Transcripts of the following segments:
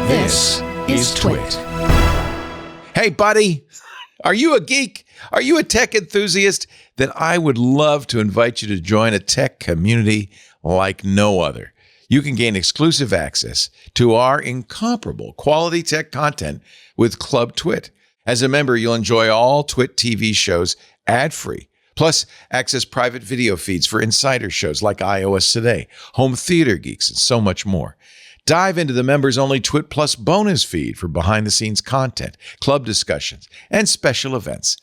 This is TWiT. Hey, buddy, are you a geek? Are you a tech enthusiast? Then I would love to invite you to join a tech community like no other. You can gain exclusive access to our incomparable quality tech content with Club TWiT. As a member, you'll enjoy all TWiT TV shows ad-free. Plus, access private video feeds for insider shows like iOS Today, Home Theater Geeks, and so much more. Dive into the members-only TWiT Plus bonus feed for behind-the-scenes content, club discussions, and special events.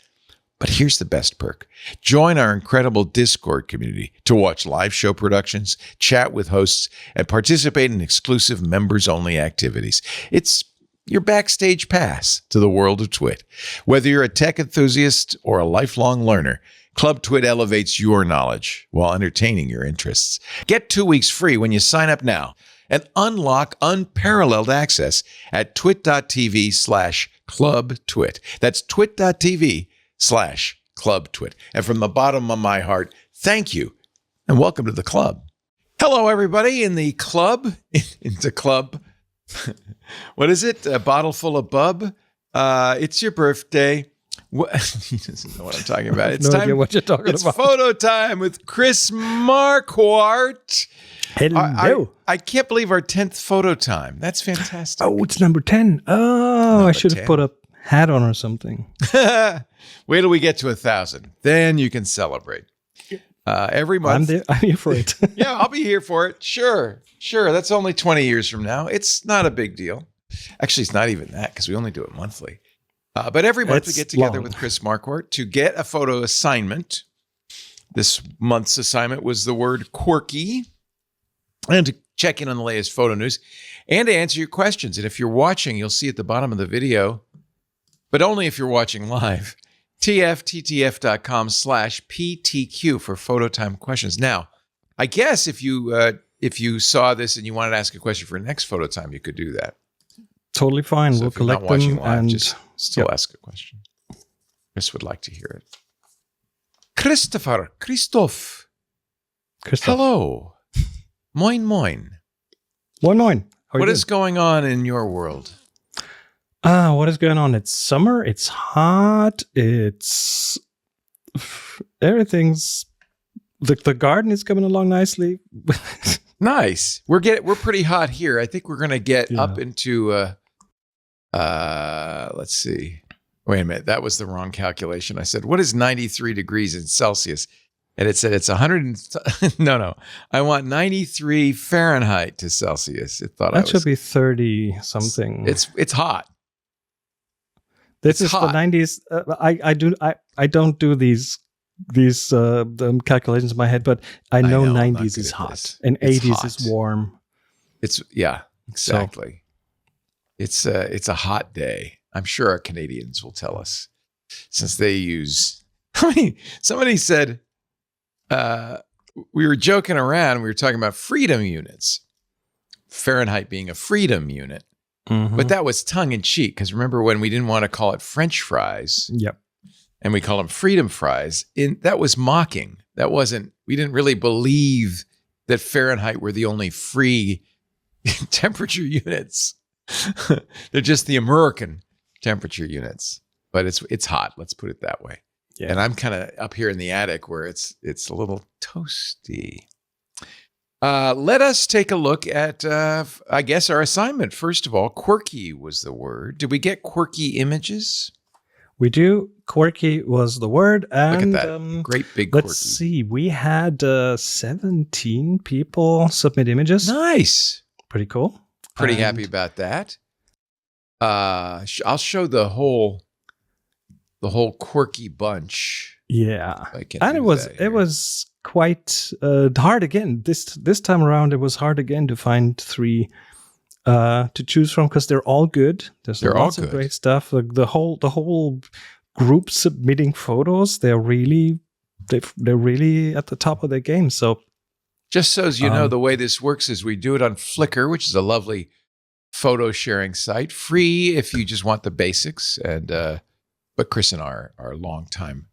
But here's the best perk. Join our incredible Discord community to watch live show productions, chat with hosts, and participate in exclusive members-only activities. It's your backstage pass to the world of TWiT. Whether you're a tech enthusiast or a lifelong learner, Club TWiT elevates your knowledge while entertaining your interests. Get 2 weeks free when you sign up now and unlock unparalleled access at twit.tv/clubtwit. That's twit.tv/clubtwit. And from the bottom of my heart, thank you and welcome to the club. Hello, everybody in the club. Into club. What is it? A bottle full of bub? It's your birthday. He doesn't know what I'm talking about. It's no time. idea what you're talking It's about. photo time with Chris Marquardt. Hello. I can't believe our 10th photo time. That's fantastic. Oh, it's number 10. Oh, Number I should have 10. put a hat on or something. Wait till we get to 1,000. Then you can celebrate. Every month. I'm here for it. Yeah, I'll be here for it. Sure. That's only 20 years from now. It's not a big deal. Actually, it's not even that because we only do it monthly. But every month we get together with Chris Marquardt to get a photo assignment. This month's assignment was the word quirky, and to check in on the latest photo news and to answer your questions. And if you're watching, you'll see at the bottom of the video, but only if you're watching live, tfttf.com/PTQ for photo time questions. Now, I guess if you saw this and you wanted to ask a question for next photo time, you could do that. Totally fine. So We'll if you're not collect watching them live, and just still ask a question. Chris would like to hear it. Christoph. Hello. Moin moin. Moin moin. What is going on in your world? What is going on? It's summer. It's hot. It's everything's the garden is coming along nicely. Nice. We're pretty hot here. I think we're gonna get up into let's see. Wait a minute. That was the wrong calculation. I said, what is 93 degrees in Celsius? And it said it's 100. No. I want 93 Fahrenheit to Celsius. It thought that should be 30 something. It's hot. This it's is hot. the 90s. I don't do these calculations in my head, but I know 90s is hot and 80s is warm. Exactly. So, it's a hot day. I'm sure our Canadians will tell us, since they use. Somebody said we were joking around. We were talking about freedom units, Fahrenheit being a freedom unit, but that was tongue in cheek because remember when we didn't want to call it French fries? Yep. And we call them freedom fries. That was mocking. That wasn't. We didn't really believe that Fahrenheit were the only free temperature units. They're just the American temperature units, but it's hot. Let's put it that way. Yeah. And I'm kind of up here in the attic where it's a little toasty. Let us take a look at, I guess, our assignment. First of all, quirky was the word. Did we get quirky images? We do. Quirky was the word. And, look at that. Great big quirky. Let's see. We had 17 people submit images. Nice. Pretty cool. Pretty happy about that. I'll show the whole quirky bunch. Yeah, and it was quite hard again. This time around, it was hard again to find 3 to choose from because they're all good. There's lots of great stuff. The whole group submitting photos. They're really at the top of their game. So. Just so you know, the way this works is we do it on Flickr, which is a lovely photo sharing site, free if you just want the basics. And but Chris and I are longtime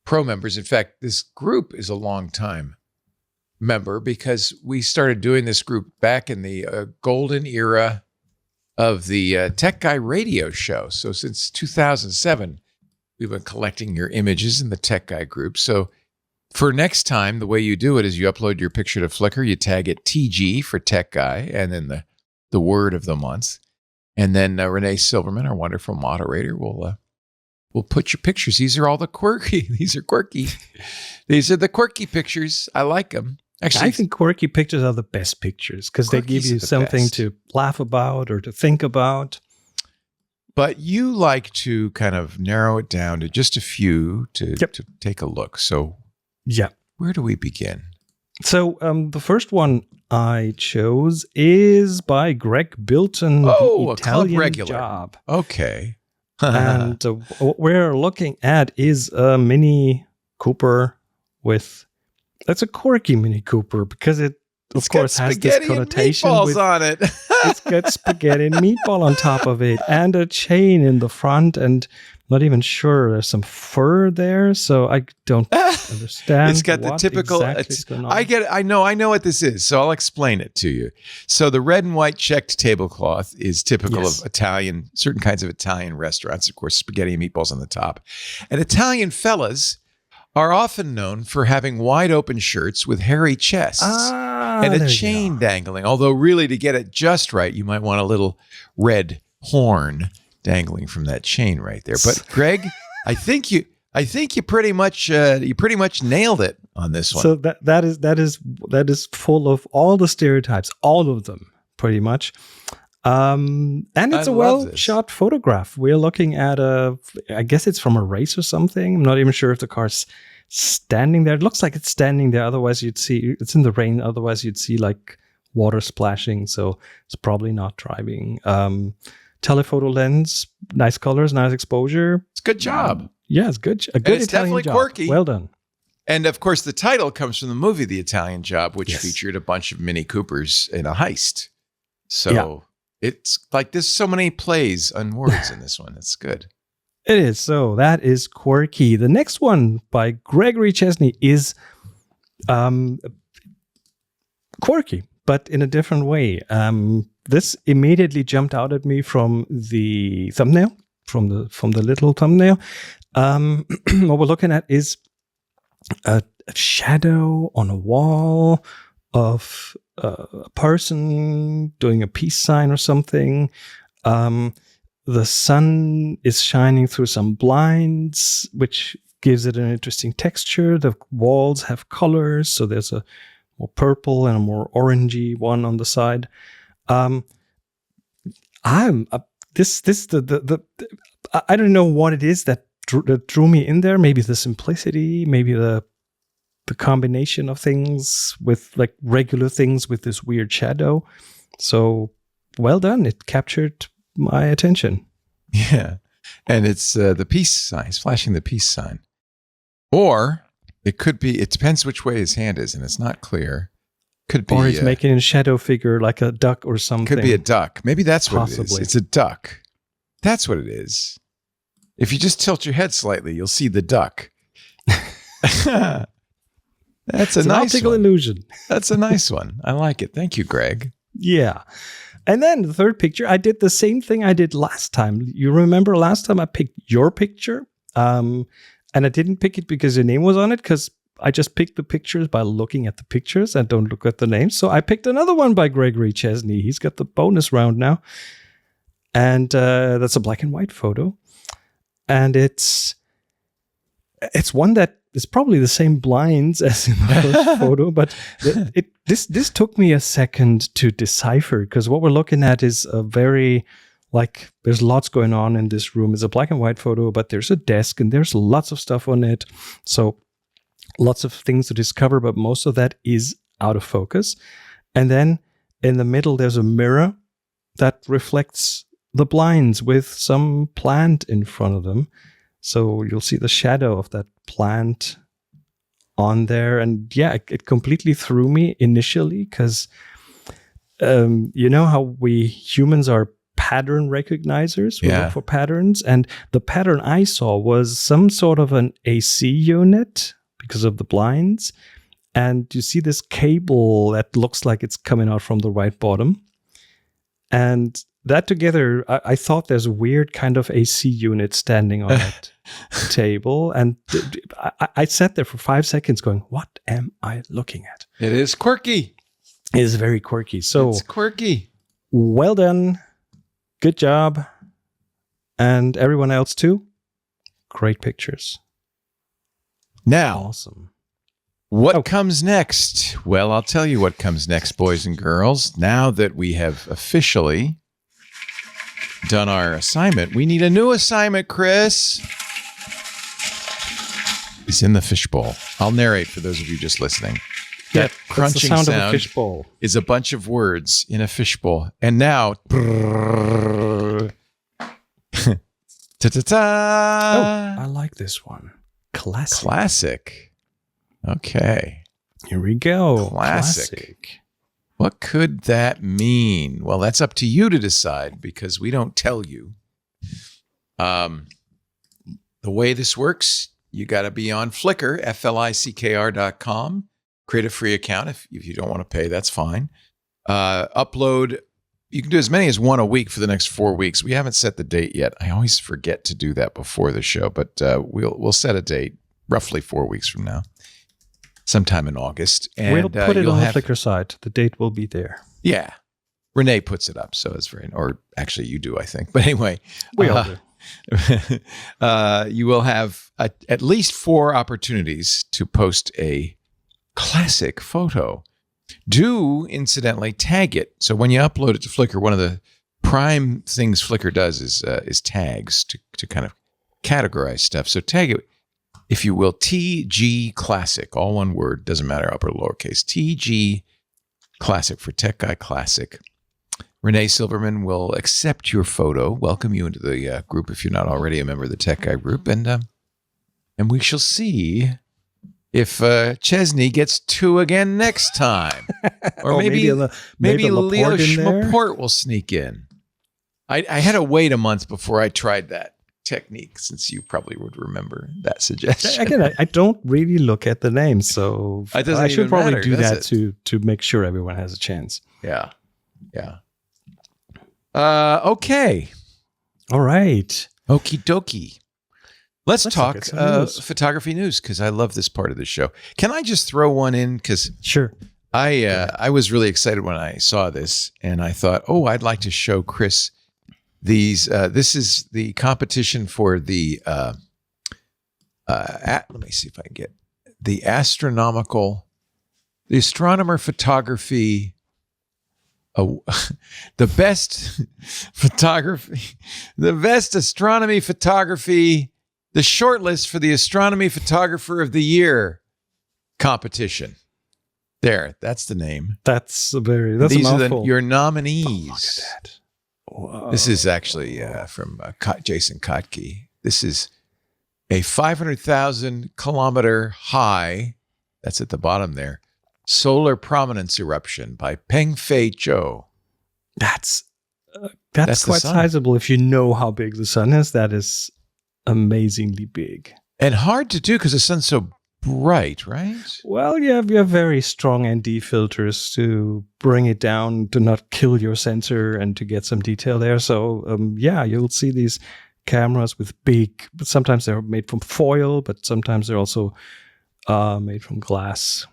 pro members. In fact, this group is a longtime member because we started doing this group back in the golden era of the Tech Guy radio show. So since 2007, we've been collecting your images in the Tech Guy group. So for next time, the way you do it is you upload your picture to Flickr, you tag it TG for Tech Guy, and then the word of the month. And then Renee Silverman, our wonderful moderator, will put your pictures. These are all the quirky. These are quirky. These are the quirky pictures. I like them. Actually, I think quirky pictures are the best pictures because they give you something to laugh about or to think about. But you like to kind of narrow it down to just a few to take a look. So where do we begin? So the first one I chose is by Greg Bilton, the Italian club regular. Job. Okay. And what we're looking at is a Mini Cooper that's a quirky Mini Cooper because it, of course, has this connotation with on it. It's got spaghetti and meatball on top of it and a chain in the front, and I'm not even sure there's some fur there, so I don't understand. It's got the typical. I get it. I know what this is, so I'll explain it to you. So the red and white checked tablecloth is typical of certain kinds of Italian restaurants. Of course, spaghetti and meatballs on the top, and Italian fellas are often known for having wide open shirts with hairy chests and a chain dangling. Although really to get it just right, you might want a little red horn dangling from that chain right there. But Greg, I think you pretty much nailed it on this one. So that is full of all the stereotypes, all of them pretty much. And it's a well-shot photograph. We're looking at I guess it's from a race or something. I'm not even sure if the car's standing there. It looks like it's standing there. Otherwise, you'd see it's in the rain. Otherwise, you'd see like water splashing. So it's probably not driving. Telephoto lens, nice colors, nice exposure. It's a good job. Yeah, it's good. A good it's Italian definitely job. Quirky. Well done. And of course, the title comes from the movie The Italian Job, which featured a bunch of Mini Coopers in a heist. So it's like there's so many plays on words in this one. It's good. It is. So that is quirky. The next one by Gregory Chesney is quirky, but in a different way. This immediately jumped out at me from the thumbnail, from the little thumbnail. What we're looking at is a shadow on a wall of a person doing a peace sign or something. The sun is shining through some blinds, which gives it an interesting texture. The walls have colors, so there's a more purple and a more orangey one on the side. I don't know what it is that drew me in there. Maybe the simplicity, maybe the combination of things with like regular things with this weird shadow. So well done. It captured my attention. Yeah. And it's the peace sign. He's flashing the peace sign. Or it could be, it depends which way his hand is, and it's not clear. Could be, or he's making a shadow figure like a duck or something. Could be a duck. Maybe that's Possibly. What it is. It's a duck. That's what it is. If you just tilt your head slightly, you'll see the duck. That's a nice optical illusion. That's a nice one. I like it. Thank you, Greg. Yeah. And then the third picture, I did the same thing I did last time. You remember last time I picked your picture? And I didn't pick it because your name was on it, because I just picked the pictures by looking at the pictures and don't look at the names. So I picked another one by Gregory Chesney. He's got the bonus round now. And that's a black and white photo. And it's one that is probably the same blinds as in the first photo, but this took me a second to decipher, because what we're looking at is a very, like, there's lots going on in this room. It's a black and white photo, but there's a desk and there's lots of stuff on it. So lots of things to discover, but most of that is out of focus. And then in the middle, there's a mirror that reflects the blinds with some plant in front of them. So you'll see the shadow of that plant on there. And yeah, it completely threw me initially, because you know how we humans are pattern recognizers. We look for patterns. And the pattern I saw was some sort of an AC unit because of the blinds. And you see this cable that looks like it's coming out from the right bottom. And that together, I thought there's a weird kind of AC unit standing on that table. And I sat there for 5 seconds going, what am I looking at? It is quirky. It is very quirky. So it's quirky. Well done. Good job. And everyone else too. Great pictures. Now, awesome. What comes next? Well, I'll tell you what comes next, boys and girls. Now that we have officially done our assignment, we need a new assignment, Chris. It's in the fishbowl. I'll narrate for those of you just listening. Yeah, that crunching sound sound of a fishbowl is a bunch of words in a fishbowl. And now, ta-ta-ta! Oh, I like this one. Classic. Classic. Okay. Here we go. Classic. What could that mean? Well, that's up to you to decide because we don't tell you. The way this works, you got to be on Flickr, FLICKR.com. Create a free account. If you don't want to pay, that's fine. Upload. You can do as many as one a week for the next 4 weeks. We haven't set the date yet. I always forget to do that before the show, but we'll set a date roughly 4 weeks from now. Sometime in August. And we'll put it on the Flickr site. The date will be there. Yeah. Renee puts it up, so it's very, or actually you do, I think. But anyway. We all do. You will have at least 4 opportunities to post a classic photo. Do, incidentally, tag it. So when you upload it to Flickr, one of the prime things Flickr does is tags to kind of categorize stuff. So tag it, if you will, TG Classic, all one word, doesn't matter, upper or lowercase. TG Classic for Tech Guy Classic. Renee Silverman will accept your photo, welcome you into the group if you're not already a member of the Tech Guy group, and we shall see if Chesney gets 2 again next time. Or maybe Leo Laporte will sneak in. I had to wait a month before I tried that technique, since you probably would remember that suggestion. Again, I don't really look at the names, so I should probably do that to make sure everyone has a chance. Yeah. Okay. All right. Okie dokie. Let's talk photography news, because I love this part of the show. Can I just throw one in? Because sure. I was really excited when I saw this, and I thought, I'd like to show Chris these. This is the competition for the. Let me see if I can get the astronomer photography. The best photography, the best astronomy photography. The shortlist for the Astronomy Photographer of the Year competition. There, that's the name. That's These are your nominees. Oh, look at that. Whoa. This is actually from Jason Kotke. This is a 500,000 kilometer high, that's at the bottom there, solar prominence eruption by Peng Fei Zhou. That's quite sizable if you know how big the sun is. That is amazingly big and hard to do because the sun's so bright, right? Well, you have very strong ND filters to bring it down, to not kill your sensor and to get some detail there. So you'll see these cameras with big, but sometimes they're made from foil, but sometimes they're also made from glass.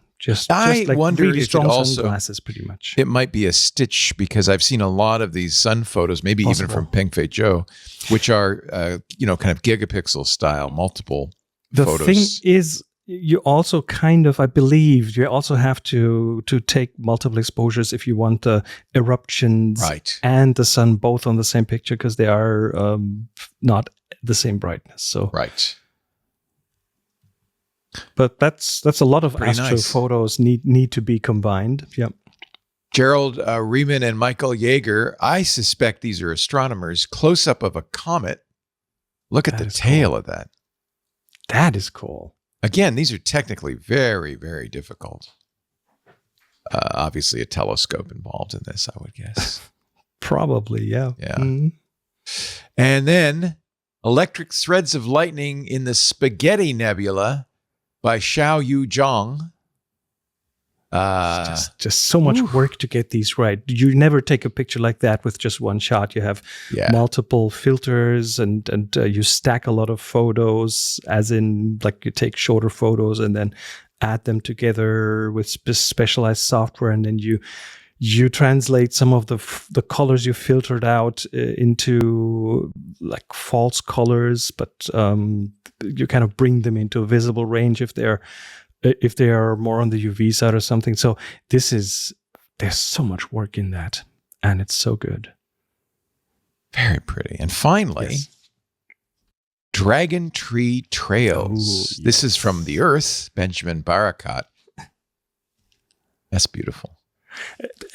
I wonder really strong if it also sunglasses, pretty much. It might be a stitch, because I've seen a lot of these sun photos, maybe even from Peng Fei Zhou, which are kind of gigapixel style, multiple photos. The thing is, you also I believe, you also have to take multiple exposures if you want the eruptions and the sun both on the same picture, because they are not the same brightness. So right. But that's a lot of astro photos need to be combined. Yep. Gerald Rubin and Michael Yeager, I suspect these are astronomers. Close up of a comet. Look at the tail of that. That is cool. Again, these are technically very, very difficult. Obviously, a telescope involved in this, I would guess. Probably, yeah. Yeah. Mm-hmm. And then electric threads of lightning in the Spaghetti Nebula by Xiao Yu Zhang. It's just so much work to get these right. You never take a picture like that with just one shot. You have multiple filters and you stack a lot of photos, as in like you take shorter photos and then add them together with specialized software, and then you translate some of the colors you filtered out into like false colors, but you kind of bring them into a visible range if they are more on the UV side or something. So there's so much work in that, and it's so good. Very pretty. And finally, Dragon Tree Trails. This is from the Earth, Benjamin Barakat. That's beautiful.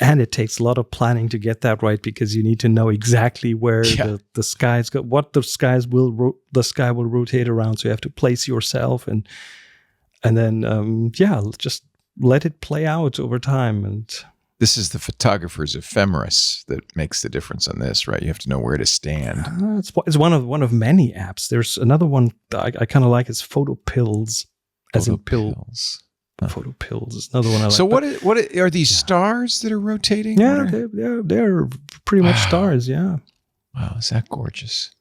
And it takes a lot of planning to get that right, because you need to know exactly where the skies go, what the sky will rotate around. So you have to place yourself and then just let it play out over time. And this is the photographer's ephemeris that makes the difference on this, right? You have to know where to stand. It's one of many apps. There's another one that I kind of like. It's Photo Pills, as in pills. Photo Pills is another one I like. So what are these stars that are rotating? Yeah, they're pretty much stars. Yeah. Wow, is that gorgeous?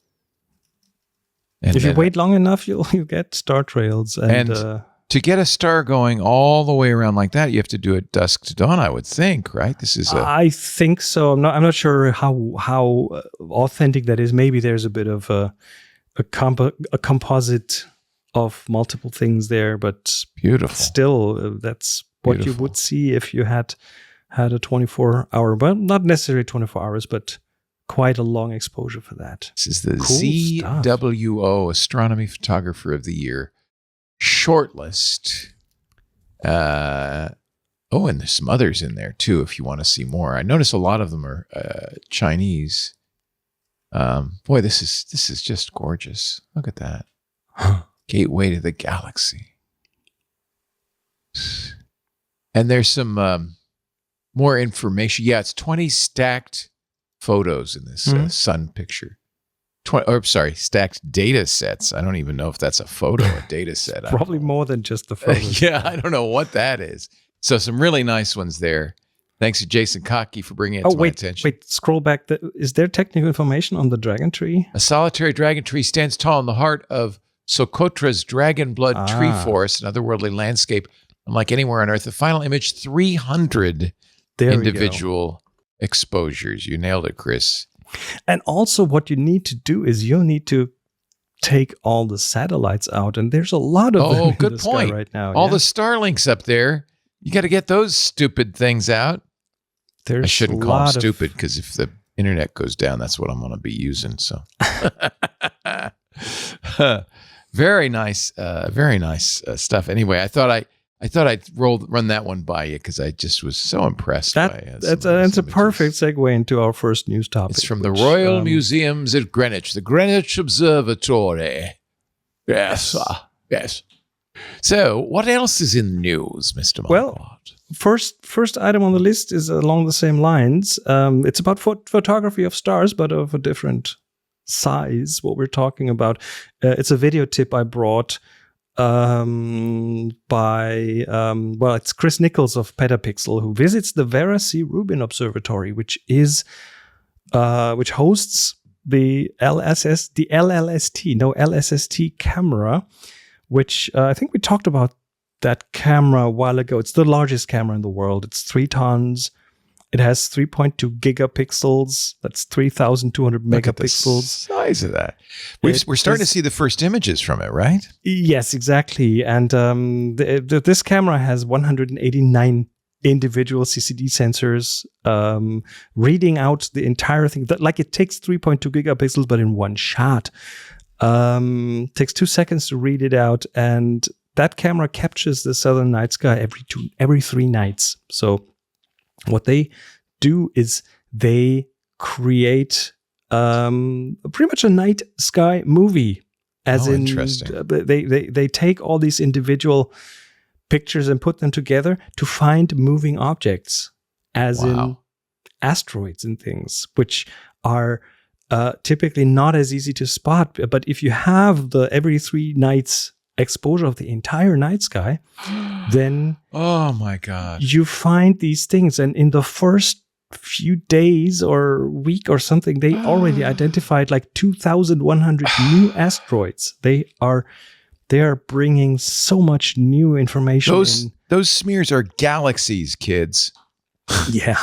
And if you wait long enough, you'll get star trails. And to get a star going all the way around like that, you have to do it dusk to dawn, I would think, right? I think so. I'm not sure how authentic that is. Maybe there's a bit of a composite of multiple things there, but beautiful. Still, that's what you would see if you had a 24-hour, but not necessarily 24 hours, but quite a long exposure for that. This is the ZWO Astronomy Photographer of the Year shortlist. And there's some others in there too, if you want to see more. I notice a lot of them are Chinese. Boy, this is just gorgeous. Look at that. Gateway to the galaxy. And there's some more information. Yeah, it's 20 stacked photos in this sun picture. Stacked data sets. I don't even know if that's a photo, a data set. Probably more than just the photos. I don't know what that is. So some really nice ones there. Thanks to Jason Kottke for bringing it to my attention. Wait, scroll back. Is there technical information on the dragon tree? A solitary dragon tree stands tall in the heart of Socotra's dragon blood tree forest, an otherworldly landscape unlike anywhere on Earth. The final image, 300 individual exposures. You nailed it, Chris. And also what you need to do is you'll need to take all the satellites out, and there's a lot of them in the sky right now. All the Starlinks up there. You got to get those stupid things out. I shouldn't call them stupid, because if the internet goes down, that's what I'm going to be using. So very nice stuff. Anyway, I thought I'd run that one by you because I just was so impressed by it. That's a perfect segue into our first news topic. It's from the Royal Museums at Greenwich, the Greenwich Observatory. Yes. Yes. So, what else is in the news, Mr. Marquardt? Well, first item on the list is along the same lines. It's about photography of stars, but of a different size. What we're talking about. It's a video tip I brought it's Chris Nichols of Petapixel, who visits the Vera Rubin Observatory, which hosts the LSST camera, which I think we talked about that camera a while ago. It's the largest camera in the world. It's 3 tons. It has 3.2 gigapixels. That's 3,200 megapixels. Look at the size of that. We're starting to see the first images from it, right? Yes, exactly. And this camera has 189 individual CCD sensors reading out the entire thing. Like it takes 3.2 gigapixels, but in one shot. Takes 2 seconds to read it out, and that camera captures the southern night sky every 3 nights. So what they do is they create pretty much a night sky movie. Interesting. They take all these individual pictures and put them together to find moving objects, in asteroids and things, which are typically not as easy to spot. But if you have the every 3 nights exposure of the entire night sky, then oh my God, you find these things. And in the first few days or week or something, they already identified like 2,100 new asteroids. They are bringing so much new information. Those smears are galaxies, kids. Yeah.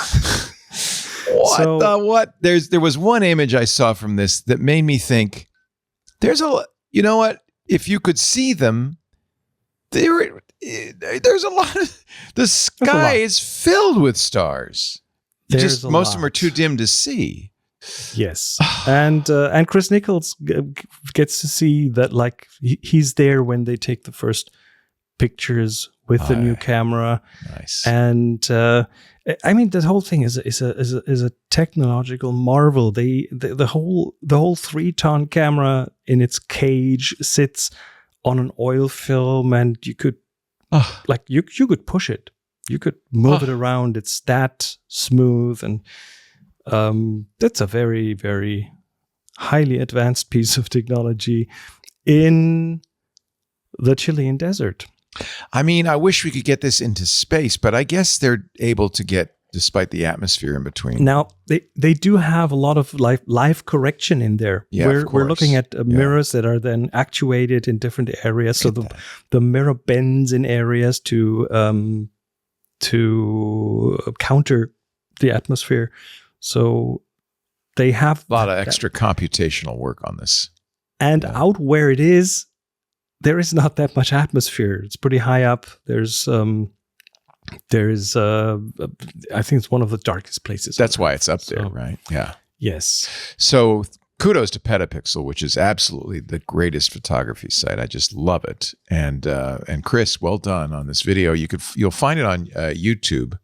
What? There was one image I saw from this that made me think. You know what? If you could see them, there's a lot of the sky is filled with stars. Most of them are too dim to see. Yes, and Chris Nichols gets to see that, like, he's there when they take the first pictures with the new camera. Nice. And I mean, the whole thing is a technological marvel. The whole 3-ton camera in its cage sits on an oil film, and you could you could push it. You could move it around. It's that smooth, and that's a very, very highly advanced piece of technology in the Chilean desert. I mean, I wish we could get this into space, but I guess they're able to get, despite the atmosphere in between. Now, they do have a lot of live correction in there. Yeah, we're looking at mirrors that are then actuated in different areas. So the mirror bends in areas to counter the atmosphere. So they have a lot of extra computational work on this. And out where it is, there is not that much atmosphere. It's pretty high up. There's I think it's one of the darkest places. That's why it's up there, right? Yeah. Yes. So kudos to Petapixel, which is absolutely the greatest photography site. I just love it. And Chris, well done on this video. You'll find it on YouTube.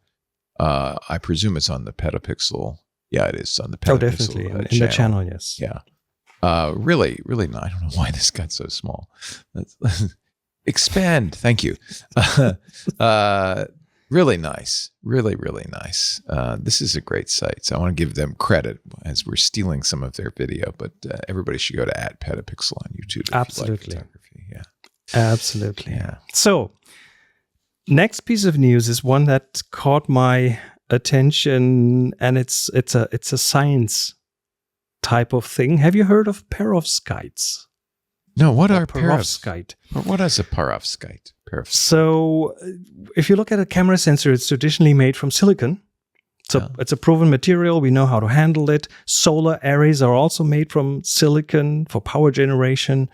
I presume it's on the Petapixel. Yeah, it is on the Petapixel. Oh, definitely in the channel. Yes. Yeah. Really, really. I don't know why this got so small. Expand. Thank you. Really nice. Really, really nice. This is a great site. So I want to give them credit as we're stealing some of their video, but everybody should go to @Petapixel on YouTube. Absolutely. Like photography. Yeah. Absolutely. Yeah. So next piece of news is one that caught my attention, and it's a science type of thing. Have you heard of perovskites? No, what are perovskite? What is a perovskite? So, if you look at a camera sensor, it's traditionally made from silicon. So it's a proven material. We know how to handle it. Solar arrays are also made from silicon for power generation,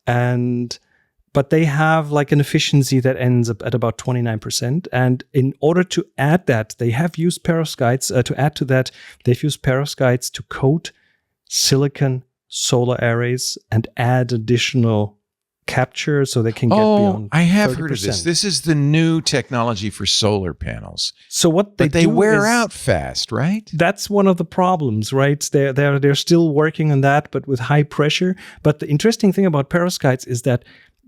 but they have like an efficiency that ends up at about 29%. And in order to add that, they have used perovskites. To add to that, they've used perovskites to coat silicon solar arrays and add additional capture so they can get beyond 30%. I have heard of this. This is the new technology for solar panels. So what they wear out fast, right? That's one of the problems, right? They're still working on that, but with high pressure. But the interesting thing about perovskites is that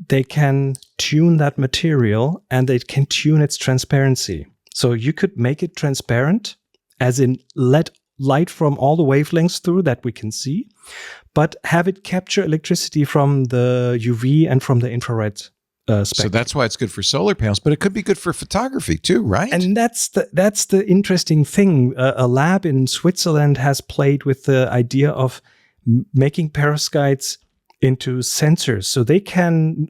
they can tune that material and they can tune its transparency. So you could make it transparent, as in let light from all the wavelengths through that we can see, but have it capture electricity from the UV and from the infrared spectrum. So that's why it's good for solar panels, but it could be good for photography too, right? And that's the interesting thing. A lab in Switzerland has played with the idea of making perovskites into sensors. So they can,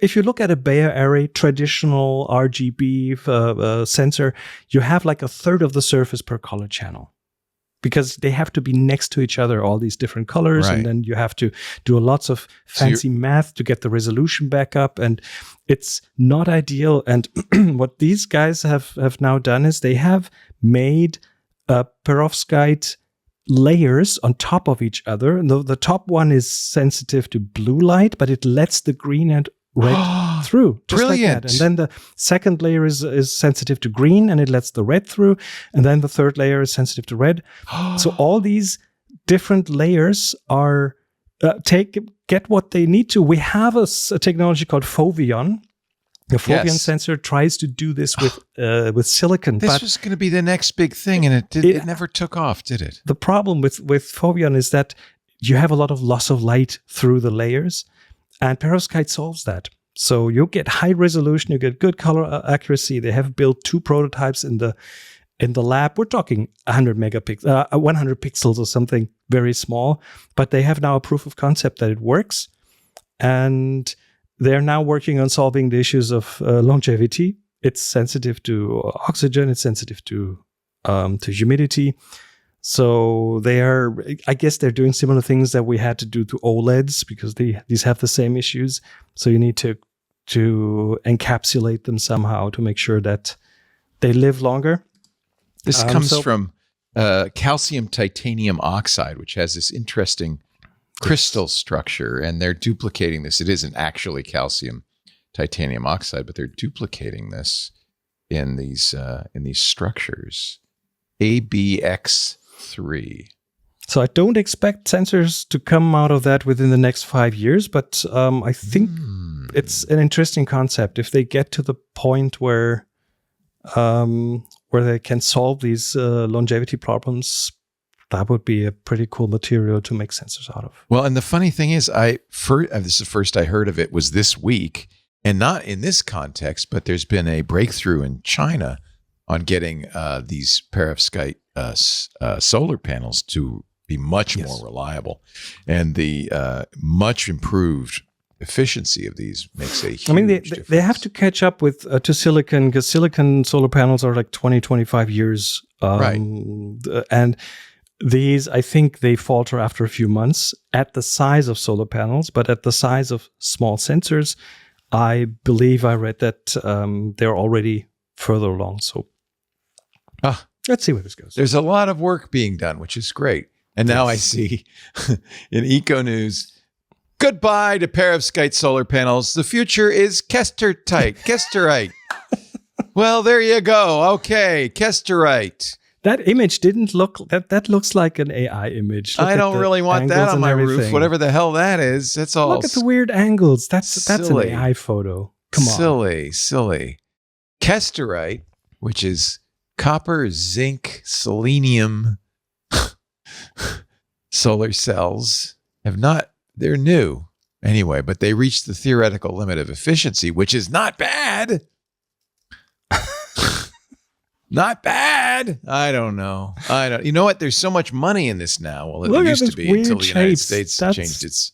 if you look at a Bayer array, traditional RGB sensor, you have like a third of the surface per color channel, because they have to be next to each other, all these different colors. Right. And then you have to do lots of fancy math to get the resolution back up. And it's not ideal. And what these guys have now done is they have made perovskite layers on top of each other. And the top one is sensitive to blue light, but it lets the green and red through. Just Brilliant. Like that. And then the second layer is sensitive to green and it lets the red through. And then the third layer is sensitive to red. So all these different layers are get what they need to. We have a technology called Foveon. The Foveon sensor tries to do this with silicon. This was going to be the next big thing, and it never took off, did it? The problem with Foveon is that you have a lot of loss of light through the layers. And perovskite solves that. So you get high resolution, you get good color accuracy. They have built 2 prototypes in the lab. We're talking 100 pixels or something very small, but they have now a proof of concept that it works. And they're now working on solving the issues of longevity. It's sensitive to oxygen, it's sensitive to humidity. So I guess they're doing similar things that we had to do to OLEDs, because these have the same issues. So you need to encapsulate them somehow to make sure that they live longer. This comes from calcium titanium oxide, which has this interesting crystal structure, and they're duplicating this. It isn't actually calcium titanium oxide, but they're duplicating this in these structures. ABX3. So I don't expect sensors to come out of that within the next 5 years, but I think it's an interesting concept. If they get to the point where they can solve these longevity problems, that would be a pretty cool material to make sensors out of. Well, and the funny thing is, this is the first I heard of it was this week, and not in this context, but there's been a breakthrough in China on getting these perovskite solar panels to be much more reliable, and the much improved efficiency of these makes a huge difference. They have to catch up with to silicon, because silicon solar panels are like 20-25 years, right? And these, I think, they falter after a few months at the size of solar panels, but at the size of small sensors, I believe I read that they're already further along. So let's see where this goes. There's a lot of work being done, which is great. And now I see in Eco News, goodbye to perovskite solar panels. The future is kesterite. Well, there you go. Okay, kesterite. That image didn't look, that looks like an AI image. I don't really want that on my roof. Whatever the hell that is. That's all. Look at the weird angles. That's an AI photo. Come on. Silly. Kesterite, which is copper, zinc, selenium solar cells, they're new anyway, but they reached the theoretical limit of efficiency, which is not bad. Not bad. I don't know. You know what? There's so much money in this now. Well, it used to be until the United States changed its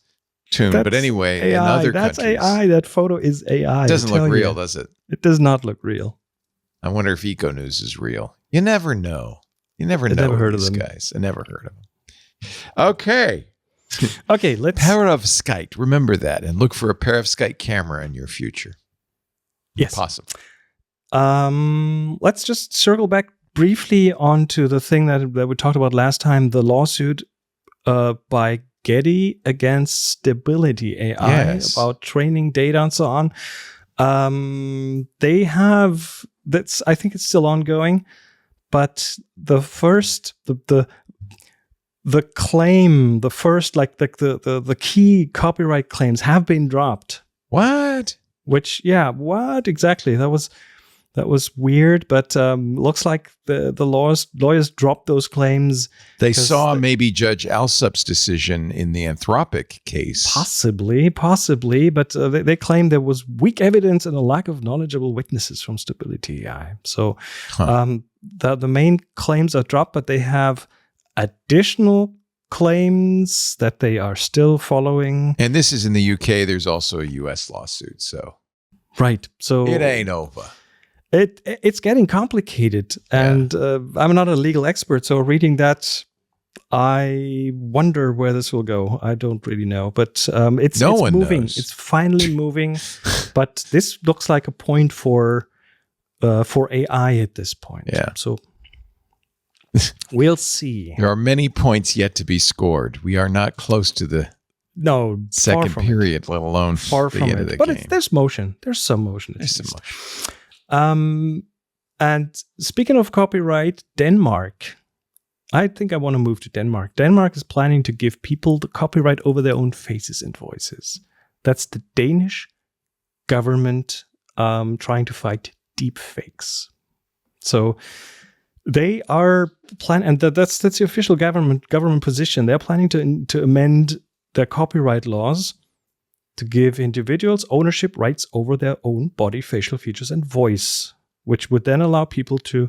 tune. But anyway, AI. In other countries. That's AI. That photo is AI. It doesn't look real, does it? It does not look real. I wonder if Eco News is real. You never know. You never know. Never heard of these them. Guys. I never heard of them. Okay. Okay, let's... Perovskite. Remember that, and look for a perovskite camera in your future. Yes. Possible. Let's just circle back briefly onto the thing that we talked about last time, the lawsuit by Getty against Stability AI about training data and so on. They have, I think it's still ongoing, but the claim, the key copyright claims have been dropped. What? What exactly? That was weird, but looks like the lawyers dropped those claims. They saw maybe Judge Alsup's decision in the Anthropic case. Possibly, but they claim there was weak evidence and a lack of knowledgeable witnesses from Stability AI. So the main claims are dropped, but they have additional claims that they are still following. And this is in the UK. There's also a US lawsuit. So right. So it ain't over. It's getting complicated, and I'm not a legal expert, so reading that, I wonder where this will go. I don't really know, but it's moving. Knows. It's finally moving, but this looks like a point for AI at this point. Yeah. So we'll see. There are many points yet to be scored. We are not close to the second period, let alone far the from end it. of the but game. There's motion. There's some motion. There's some motion. And speaking of copyright, Denmark. I think I want to move to Denmark. Denmark is planning to give people the copyright over their own faces and voices. That's the Danish government trying to fight deepfakes. So they are planning, and that's the official government position. They're planning to amend their copyright laws to give individuals ownership rights over their own body, facial features, and voice, which would then allow people to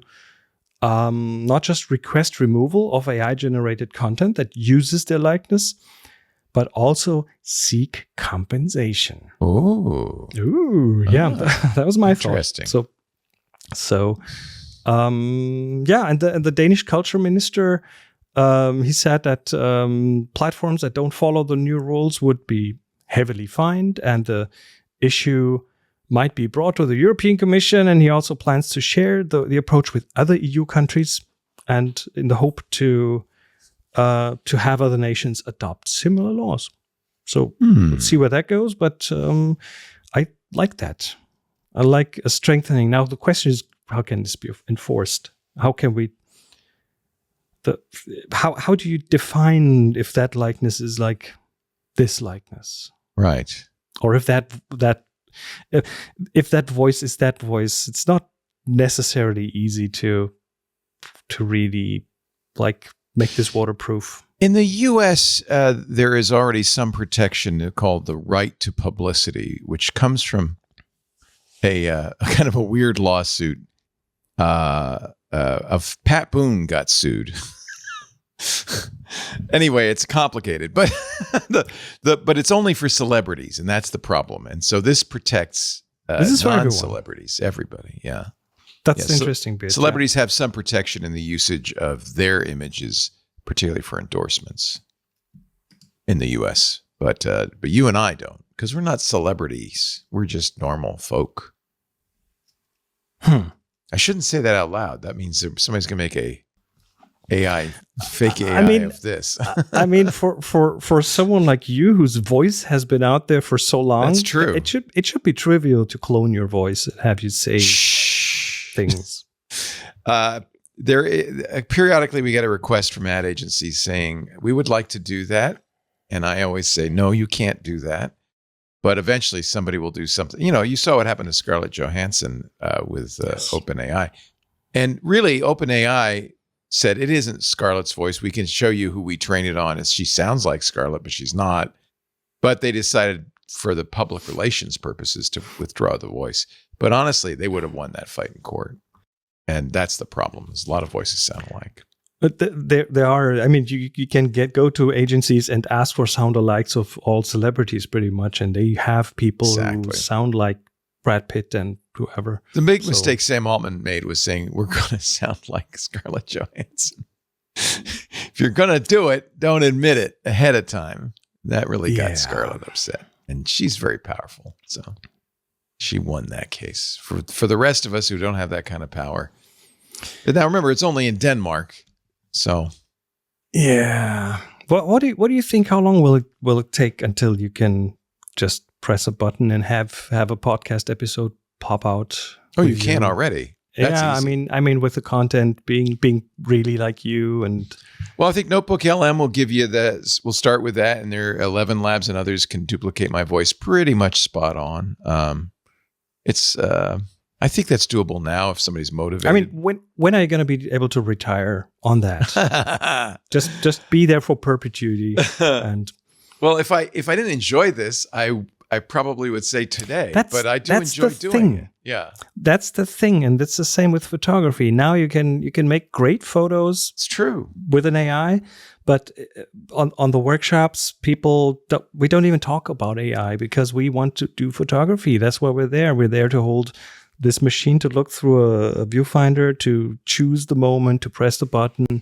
not just request removal of AI-generated content that uses their likeness, but also seek compensation. Ooh, yeah, that was my thought. Interesting. And the Danish culture minister, he said that platforms that don't follow the new rules would be heavily fined, and the issue might be brought to the European Commission. And he also plans to share the approach with other EU countries, and in the hope to have other nations adopt similar laws. So let's see where that goes. But I like that. I like a strengthening. Now the question is, how can this be enforced? How can we? How do you define if that likeness is like this likeness, right? Or if that voice is that voice? It's not necessarily easy to really like make this waterproof. In the U.S., there is already some protection called the right to publicity, which comes from a kind of a weird lawsuit of Pat Boone got sued. Anyway, it's complicated, but but it's only for celebrities, and that's the problem. And so this protects non-celebrities, everybody. Yeah, that's interesting bit. Celebrities have some protection in the usage of their images, particularly for endorsements in the U.S. But you and I don't, because we're not celebrities. We're just normal folk. I shouldn't say that out loud. That means somebody's going to make a fake AI of this. I mean, for someone like you whose voice has been out there for so long, that's true. It should be trivial to clone your voice and have you say things. Periodically we get a request from ad agencies saying we would like to do that, and I always say no, you can't do that. But eventually somebody will do something. You know, you saw what happened to Scarlett Johansson with OpenAI. And really, OpenAI said it isn't Scarlett's voice. We can show you who we trained it on. She sounds like Scarlett, but she's not. But they decided for the public relations purposes to withdraw the voice. But honestly, they would have won that fight in court. And that's the problem. There's a lot of voices sound alike. But there are, I mean, you can go to agencies and ask for sound-alikes of all celebrities pretty much, and they have people who sound like Brad Pitt and whoever. The big mistake Sam Altman made was saying, we're going to sound like Scarlett Johansson. If you're going to do it, don't admit it ahead of time. That really got Scarlett upset. And she's very powerful. So she won that case. For the rest of us who don't have that kind of power. But now remember, it's only in Denmark. So, yeah. But what do you think? How long will it take until you can just press a button and have a podcast episode pop out? Oh, you can already. That's easy. I mean, with the content being really like you and. Well, I think Notebook LM will give you that. We'll start with that, and there are 11 labs and others can duplicate my voice pretty much spot on. I think that's doable now if somebody's motivated. I mean, when are you going to be able to retire on that? just be there for perpetuity. And well, if I didn't enjoy this, I probably would say today. But I do enjoy doing it. Yeah, that's the thing, and it's the same with photography. Now you can make great photos. It's true with an AI, but on the workshops, we don't even talk about AI because we want to do photography. That's why we're there. We're there to hold this machine, to look through a viewfinder, to choose the moment, to press the button,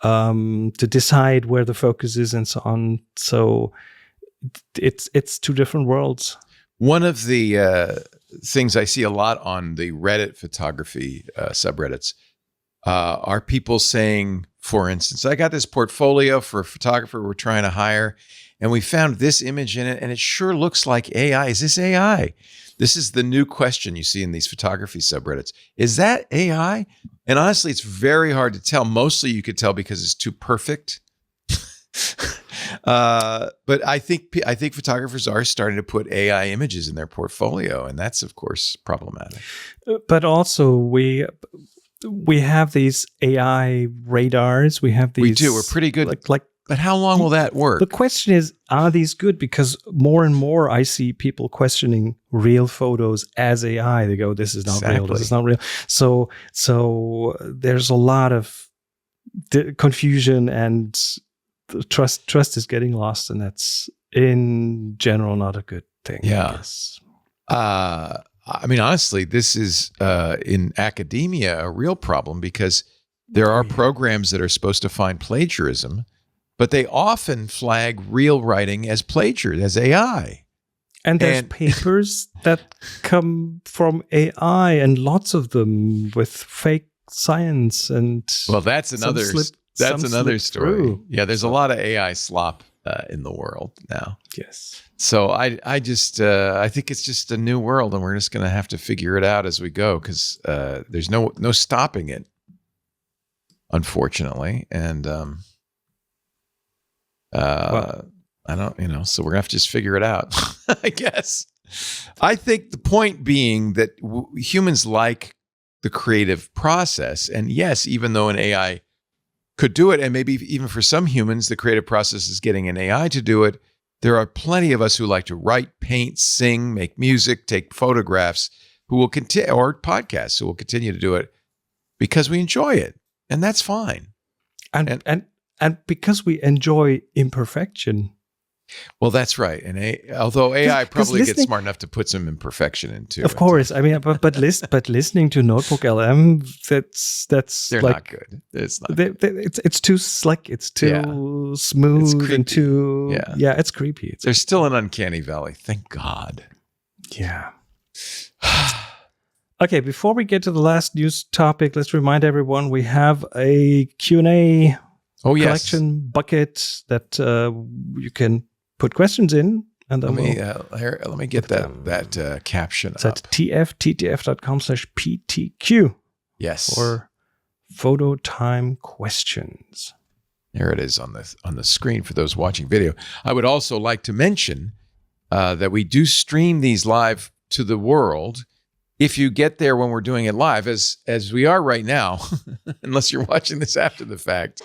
to decide where the focus is, and so on. So it's two different worlds. One of the things I see a lot on the Reddit photography subreddits are people saying, for instance, I got this portfolio for a photographer we're trying to hire, and we found this image in it, and it sure looks like AI. Is this AI? This is the new question you see in these photography subreddits. Is that AI? And honestly, it's very hard to tell. Mostly you could tell because it's too perfect. But I think photographers are starting to put AI images in their portfolio, and that's of course problematic. But also we have these AI radars. We have these. We do. We're pretty good. But how long will that work? The question is, are these good? Because more and more I see people questioning real photos as AI. They go, this is not real. This is not real. So there's a lot of confusion, and trust is getting lost, and that's in general not a good thing. Yeah. I guess. I mean, honestly, this is in academia a real problem, because there are programs that are supposed to find plagiarism, but they often flag real writing as plagiarism, as AI. And there's papers that come from AI, and lots of them with fake science. And well, that's another story. Through. Yeah, there's a lot of AI slop in the world now. Yes. So I just I think it's just a new world, and we're just going to have to figure it out as we go, because there's no stopping it, unfortunately. And I don't, so we're gonna have to just figure it out, I guess. I think the point being that humans like the creative process, and yes, even though an AI could do it, and maybe even for some humans, the creative process is getting an AI to do it. There are plenty of us who like to write, paint, sing, make music, take photographs, who will continue, or podcasts, who will continue to do it because we enjoy it, and that's fine. And because we enjoy imperfection. Well, that's right. And although AI probably gets smart enough to put some imperfection into it. Of course. I mean, but listening to Notebook LM, that's they're like, not good. It's not. It's too slick. It's too smooth, and too it's creepy. There's still an uncanny valley. Thank God. Yeah. Okay, before we get to the last news topic, let's remind everyone we have a Q&A collection bucket that you can put questions in, and then let me get that caption it's up. At ttf.com/PTQ. Yes. Or photo time questions. There it is on the screen for those watching video. I would also like to mention that we do stream these live to the world. If you get there when we're doing it live, as we are right now, unless you're watching this after the fact.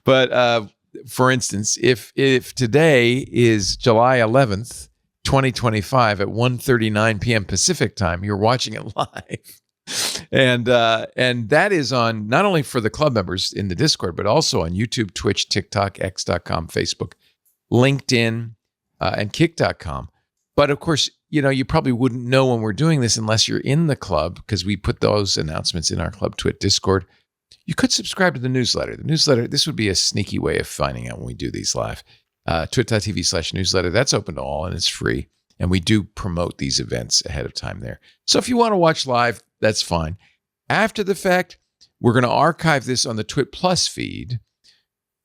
But for instance, if today is July 11th, 2025 at 1:39 p.m. Pacific time, you're watching it live. And that is on not only for the club members in the Discord, but also on YouTube, Twitch, TikTok, X.com, Facebook, LinkedIn, and Kick.com. But of course, you probably wouldn't know when we're doing this unless you're in the club, because we put those announcements in our Club Twit Discord. You could subscribe to the newsletter. The newsletter, this would be a sneaky way of finding out when we do these live. twit.tv/newsletter. That's open to all, and it's free. And we do promote these events ahead of time there. So if you want to watch live, that's fine. After the fact, we're going to archive this on the Twit Plus feed.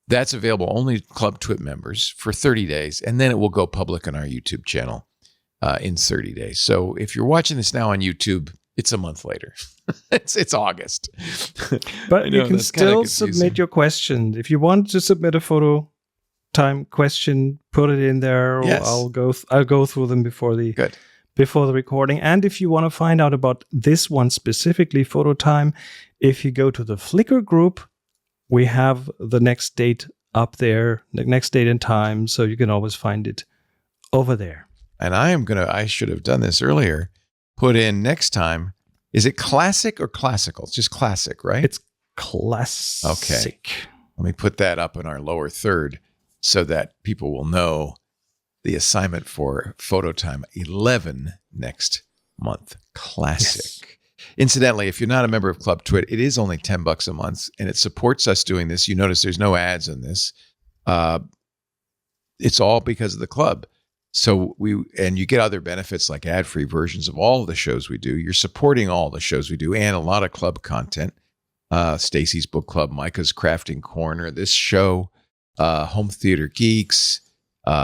That's available only to Club Twit members for 30 days, and then it will go public on our YouTube channel in 30 days. So if you're watching this now on YouTube, it's a month later. it's August. But you can still submit your question. If you want to submit a photo time question, put it in there. Yes. I'll go through them before the recording. And if you want to find out about this one specifically, photo time, if you go to the Flickr group, we have the next date up there, the next date and time, so you can always find it over there. And I should have done this earlier, put in next time, is it classic or classical? It's just classic, right? It's classic. Okay. Let me put that up in our lower third so that people will know the assignment for Photo Time 11 next month. Classic. Yes. Incidentally, if you're not a member of Club Twit, it is only $10 a month, and it supports us doing this. You notice there's no ads in this. It's all because of the club. So you get other benefits like ad-free versions of all of the shows we do. You're supporting all the shows we do and a lot of club content. Stacy's Book Club, Micah's Crafting Corner, this show, Home Theater Geeks,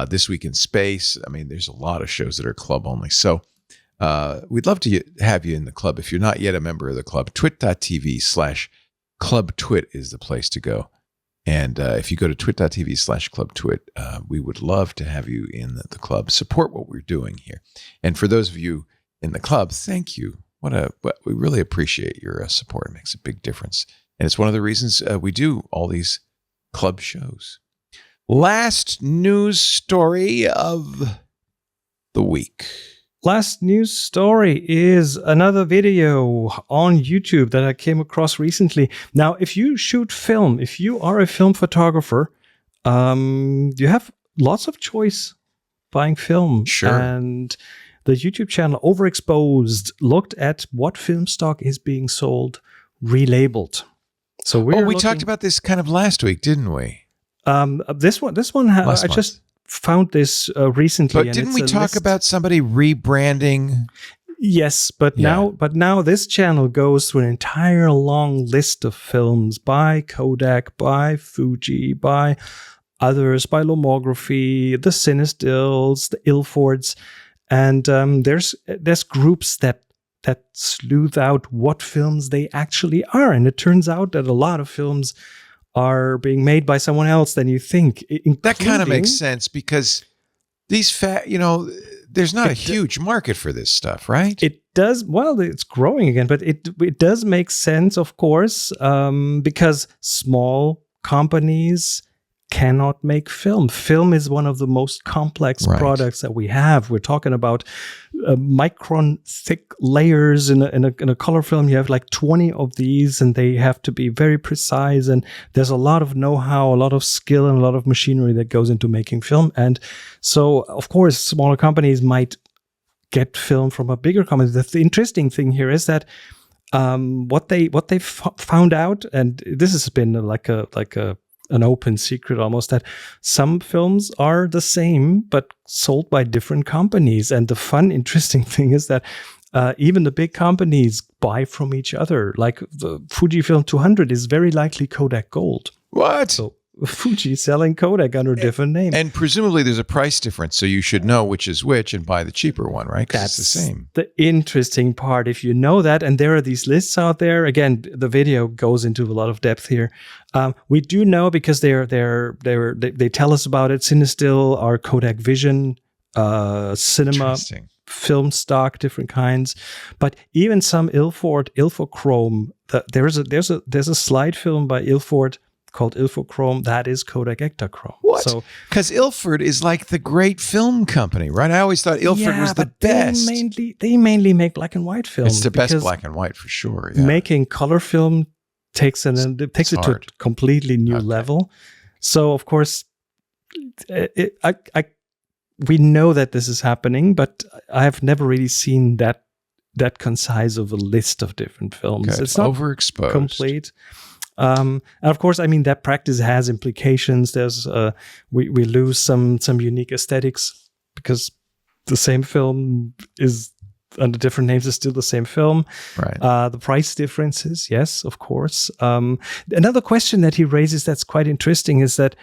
This Week in Space. I mean, there's a lot of shows that are club only. So we'd love to have you in the club. If you're not yet a member of the club, twit.tv/clubtwit is the place to go. And if you go to twit.tv/clubtwit, we would love to have you in the club. Support what we're doing here. And for those of you in the club, thank you. We really appreciate your support. It makes a big difference. And it's one of the reasons we do all these club shows. last news story of the week. Last news story is another video on YouTube that I came across recently. Now, if you shoot film, if you are a film photographer, you have lots of choice buying film. Sure. And the YouTube channel Overexposed looked at what film stock is being sold relabeled. So we talked about this kind of last week, didn't we? This one I just found this recently. But didn't we talk about somebody rebranding? Yes, but now this channel goes through an entire long list of films by Kodak, by Fuji, by others, by Lomography, the Cinestills, the Ilfords, and there's groups that sleuth out what films they actually are, and it turns out that a lot of films are being made by someone else than you think. That kind of makes sense because these there's not a huge market for this stuff, right? It does. Well, it's growing again, but it does make sense, of course, because small companies cannot make film. Film is one of the most complex products that we have. We're talking about micron thick layers in a color film. You have like 20 of these, and they have to be very precise. And there's a lot of know-how, a lot of skill, and a lot of machinery that goes into making film. And so, of course, smaller companies might get film from a bigger company. The interesting thing here is that what they found out, and this has been like an open secret almost, that some films are the same but sold by different companies. And the fun, interesting thing is that even the big companies buy from each other. Like the Fujifilm 200 is very likely Kodak Gold. What? So Fuji selling Kodak under a different name. And presumably there's a price difference, so you should know which is which and buy the cheaper one, right? Because it's the same. The interesting part, if you know that, and there are these lists out there. Again, the video goes into a lot of depth here. We do know because they tell us about it. Cinestill, our Kodak Vision, cinema, film stock, different kinds. But even some Ilford, Ilfochrome. There's a slide film by Ilford called Ilfochrome. That is Kodak Ektachrome. What? Because Ilford is like the great film company, right? I always thought Ilford was the best. They mainly make black and white film. It's the best black and white for sure. Yeah. Making color film takes it to a completely new level. So of course, we know that this is happening, but I have never really seen that concise of a list of different films. Okay. It's not overexposed, complete. And of course, I mean, that practice has implications. There's we lose some unique aesthetics because the same film is under different names is still the same film. Right. The price differences, yes, of course. Another question that he raises that's quite interesting is that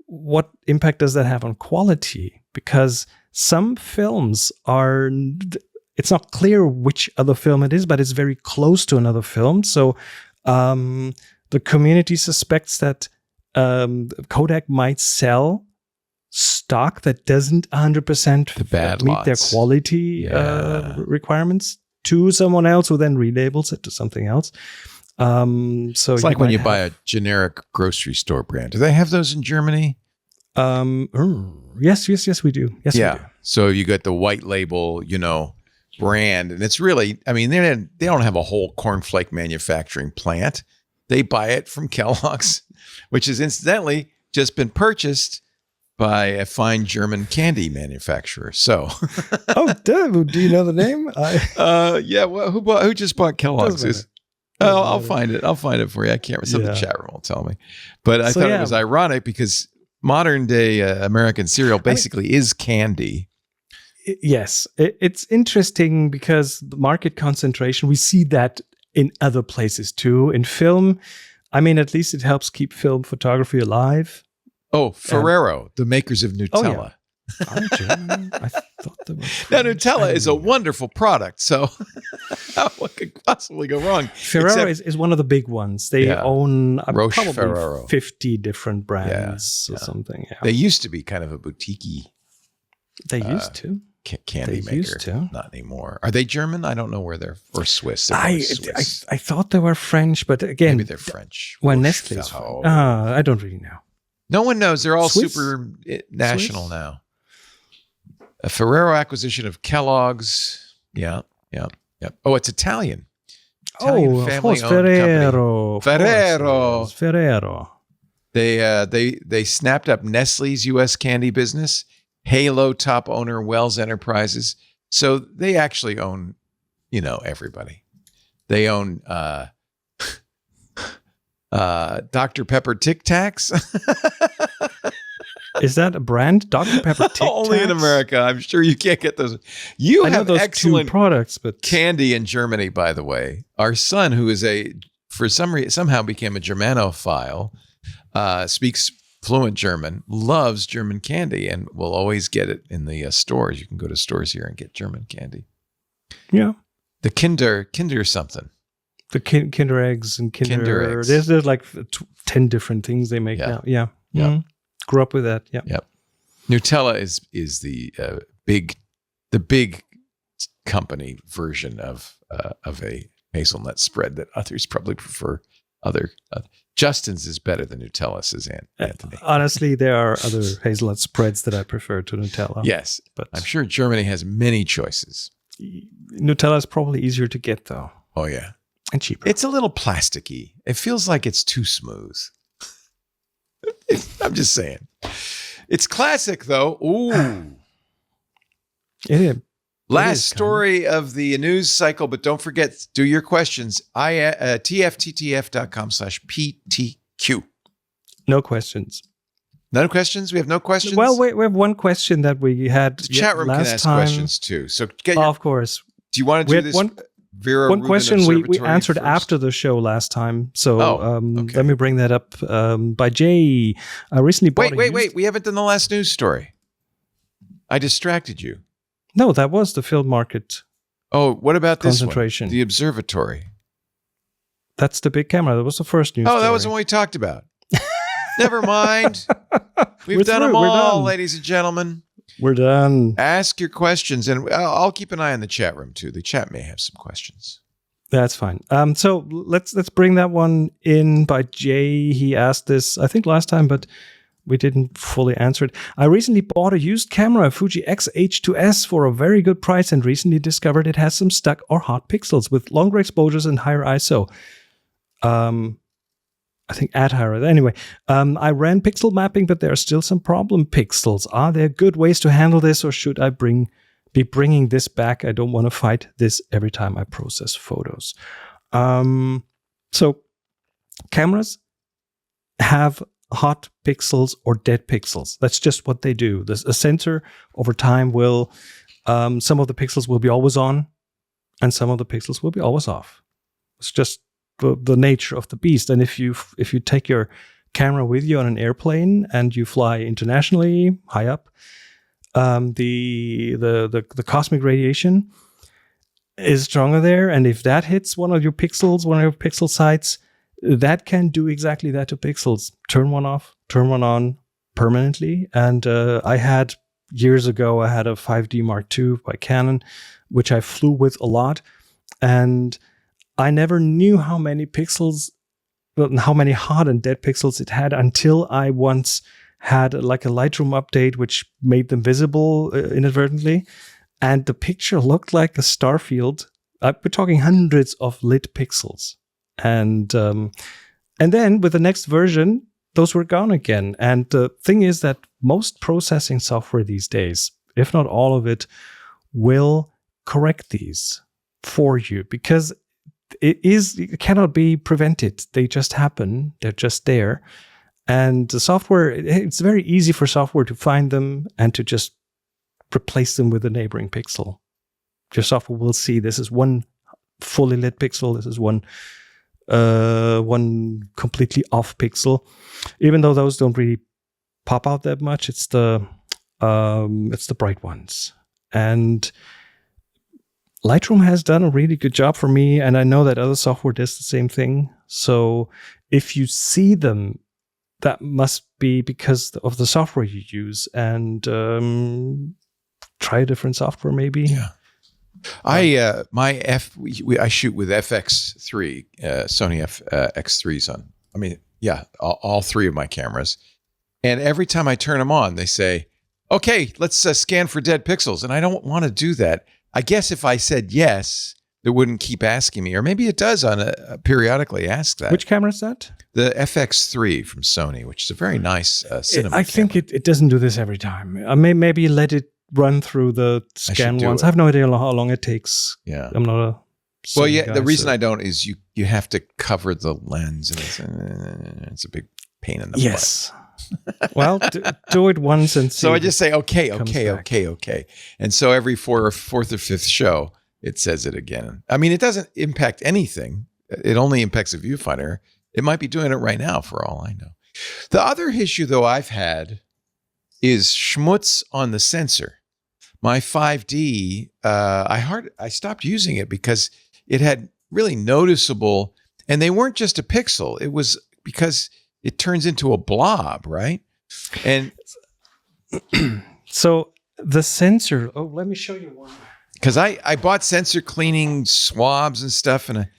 what impact does that have on quality? Because some films are, it's not clear which other film it is, but it's very close to another film. So the community suspects that Kodak might sell stock that doesn't 100% meet their quality requirements to someone else who then relabels it to something else. So it's like when you buy a generic grocery store brand. Do they have those in Germany? Yes, we do. Yes, we do. So you get the white label, brand, and it's really, I mean, they don't have a whole cornflake manufacturing plant. They buy it from Kellogg's, which has incidentally just been purchased by a fine German candy manufacturer. So, do you know the name? Yeah. Well, who just bought Kellogg's? I'll find it. I'll find it for you. I can't remember. The chat room will tell me. But I thought it was ironic because modern day American cereal basically is candy. Yes, it's interesting because the market concentration, we see that in other places too. In film, I mean, at least it helps keep film photography alive. Oh, Ferrero, the makers of Nutella. I thought there was. Now, Nutella is a wonderful product, so what could possibly go wrong? Ferrero is one of the big ones. They own probably Ferrero. 50 different brands or something. Yeah. They used to be kind of a boutique-y. They used to. Candy maker. Used to. Not anymore. Are they German? I don't know where they're, or Swiss. I thought they were French, but again, maybe they're French. Well, Nestle's. I don't really know. No one knows. They're all Swiss? super national now. A Ferrero acquisition of Kellogg's. Yeah. Oh, it's Italian. Italian of course, Ferrero. Ferrero. They snapped up Nestle's U.S. candy business, Halo top owner Wells Enterprises. So they actually own, everybody. They own Dr. Pepper Tic Tacs. Is that a brand? Dr. Pepper Tic Tacs? Only in America. I'm sure you can't get those. I have those excellent products, but candy in Germany, by the way. Our son, who is somehow became a Germanophile, speaks fluent German, loves German candy, and will always get it in the stores. You can go to stores here and get German candy. Yeah. The Kinder something. The Kinder eggs and Kinder eggs. There's like 10 different things they make now. Yeah. Mm-hmm. Grew up with that. Yeah. Yep. Nutella is the big company version of a hazelnut spread that others probably prefer. Justin's is better than Nutella, says Anthony. Honestly, there are other hazelnut spreads that I prefer to Nutella. Yes, but I'm sure Germany has many choices. Nutella is probably easier to get, though. Oh, yeah. And cheaper. It's a little plasticky. It feels like it's too smooth. I'm just saying. It's classic, though. Ooh. It is. Last story of the news cycle, but don't forget, do your questions. tfttf.com/PTQ. No questions. No questions? We have no questions? Well, we have one question that we had the chat room last can ask time. Questions, too. So get of course. Do you want to do this? Vera one Rubin question we Observatory answered first? After the show last time. So okay. Let me bring that up by Jay. I recently bought Wait. We haven't done the last news story. I distracted you. No, that was the field market. Oh, what about this concentration? One? The Observatory. That's the big camera. That was the first news story. That was the one we talked about. Never mind. We've done them all, ladies and gentlemen. We're done. Ask your questions, and I'll keep an eye on the chat room too. The chat may have some questions. That's fine. So let's bring that one in by Jay. He asked this, I think, last time, but we didn't fully answer it. I recently bought a used camera, Fuji X-H2S, for a very good price, and recently discovered it has some stuck or hot pixels with longer exposures and higher ISO. I think at higher. Anyway, I ran pixel mapping, but there are still some problem pixels. Are there good ways to handle this, or should I be bringing this back? I don't want to fight this every time I process photos. So cameras have hot pixels or dead pixels. That's just what they do. A sensor over time will, some of the pixels will be always on, and some of the pixels will be always off. It's just the nature of the beast. And if you take your camera with you on an airplane and you fly internationally high up, the cosmic radiation is stronger there, and if that hits one of your pixel sites, that can do exactly that to pixels. Turn one off, turn one on permanently. And years ago I had a 5D Mark II by Canon, which I flew with a lot, and I never knew how many hot and dead pixels it had until I once had like a Lightroom update which made them visible inadvertently, and the picture looked like a star field. We're talking hundreds of lit pixels, and then with the next version, those were gone again. And the thing is that most processing software these days, if not all of it, will correct these for you, because it cannot be prevented. They just happen. They're just there. And the software, it's very easy for software to find them and to just replace them with a neighboring pixel. Your software will see this is one fully lit pixel. This is one completely off pixel. Even though those don't really pop out that much, it's the bright ones. And Lightroom has done a really good job for me, and I know that other software does the same thing. So if you see them, that must be because of the software you use, and try a different software maybe. Yeah. I shoot with FX3, Sony X3s on. All three of my cameras, And every time I turn them on, they say, okay, let's scan for dead pixels. And I don't want to do that. I guess if I said yes, it wouldn't keep asking me. Or maybe it does periodically ask that. Which camera is that? The FX3 from Sony, which is a very nice cinema I think it doesn't do this every time. Maybe let it run through the scan once. I have no idea how long it takes. Yeah. I'm not a Sony guy, the reason I don't is you have to cover the lens. And it's a big pain in the butt. Well, do it once and see. So I just say, okay. And so every fourth or fifth show, it says it again. I mean, it doesn't impact anything. It only impacts a viewfinder. It might be doing it right now for all I know. The other issue, though, I've had is schmutz on the sensor. My 5D, I stopped using it because it had really noticeable, and they weren't just a pixel. It was because it turns into a blob, right? And so the sensor, let me show you one. Because I bought sensor cleaning swabs and stuff, and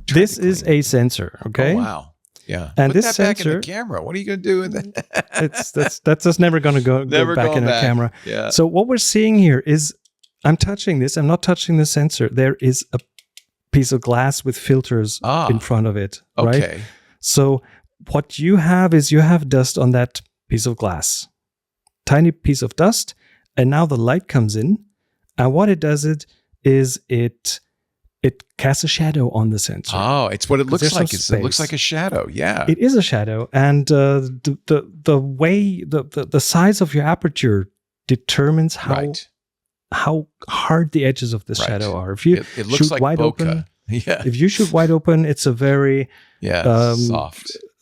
this is a sensor, okay? Oh, wow. Yeah. And Put this that sensor, back in the camera. What are you going to do with that? that's just never going to go back in the camera. Yeah. So what we're seeing here is, I'm touching this. I'm not touching the sensor. There is a piece of glass with filters in front of it, right? Okay. So what you have is you have dust on that piece of glass, tiny piece of dust, and now the light comes in, and what it does is it casts a shadow on the sensor. Oh, it's what it looks like. It looks like a shadow. Yeah, it is a shadow, and the way the size of your aperture determines how hard the edges of the shadow are. If you it looks shoot like wide bokeh. open, Yeah. If you shoot wide open, it's a very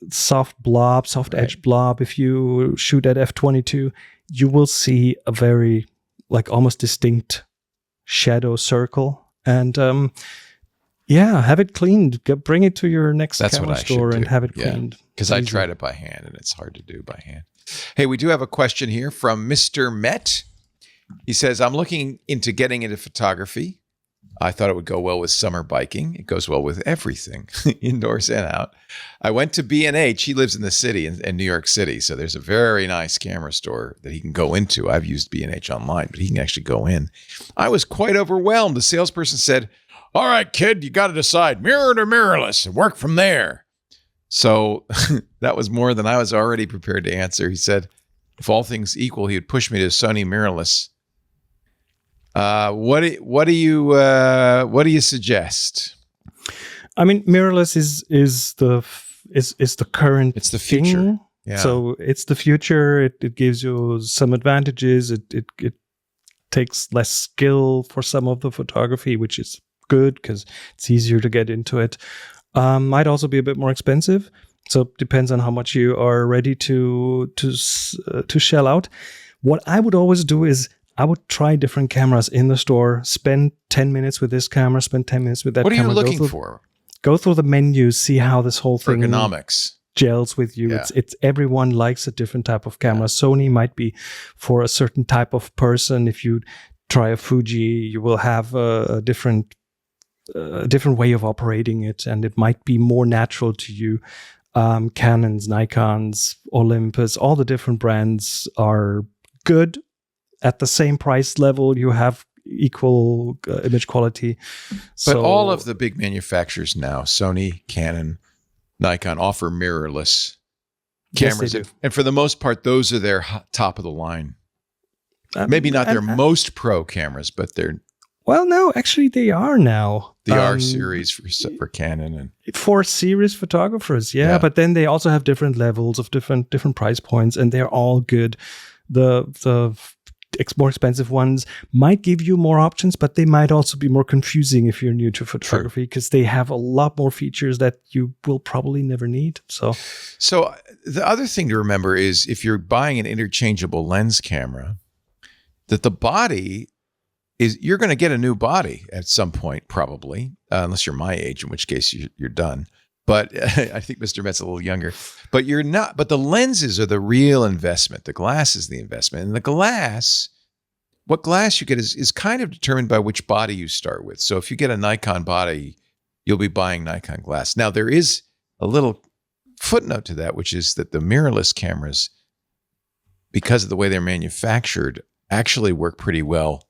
soft blob, soft edge blob. If you shoot at f/22, you will see a very almost distinct shadow circle. And have it cleaned. Bring it to your next camera store and have it cleaned. Because I tried it by hand and it's hard to do by hand. Hey, we do have a question here from Mr. Met. He says, I'm looking into getting into photography. I thought it would go well with summer biking. It goes well with everything, indoors and out. I went to B&H. He lives in the city, in New York City. So there's a very nice camera store that he can go into. I've used B&H online, but he can actually go in. I was quite overwhelmed. The salesperson said, all right, kid, you got to decide mirror to mirrorless and work from there. So that was more than I was already prepared to answer. He said, if all things equal, he would push me to Sony mirrorless. What do you suggest? I mean, mirrorless is the current. It's the future. Thing. Yeah. So it's the future. It gives you some advantages. It takes less skill for some of the photography, which is good because it's easier to get into it. Might also be a bit more expensive. So it depends on how much you are ready to shell out. What I would always do is I would try different cameras in the store, spend 10 minutes with this camera, spend 10 minutes with that camera. What are you looking for? Go through the menus, see how this whole thing ergonomics gels with you. Yeah. It's everyone likes a different type of camera. Sony might be for a certain type of person. If you try a Fuji, you will have a different way of operating it, and it might be more natural to you. Canons, Nikons, Olympus, all the different brands are good. At the same price level, you have equal image quality. But all of the big manufacturers now, Sony, Canon, Nikon, offer mirrorless cameras. Yes, and for the most part, those are their top of the line. Maybe not their most pro cameras, but they're... Well, no, actually they are now. The R series for Canon and for series photographers, yeah. But then they also have different levels of different price points, and they're all good. The more expensive ones might give you more options, but they might also be more confusing if you're new to photography because they have a lot more features that you will probably never need. So the other thing to remember is if you're buying an interchangeable lens camera, that the body is, you're going to get a new body at some point, probably, unless you're my age, in which case you're done. But I think Mr. Met's a little younger. But you're not. But the lenses are the real investment. The glass is the investment. And the glass, what glass you get is kind of determined by which body you start with. So if you get a Nikon body, you'll be buying Nikon glass. Now, there is a little footnote to that, which is that the mirrorless cameras because of the way they're manufactured, actually work pretty well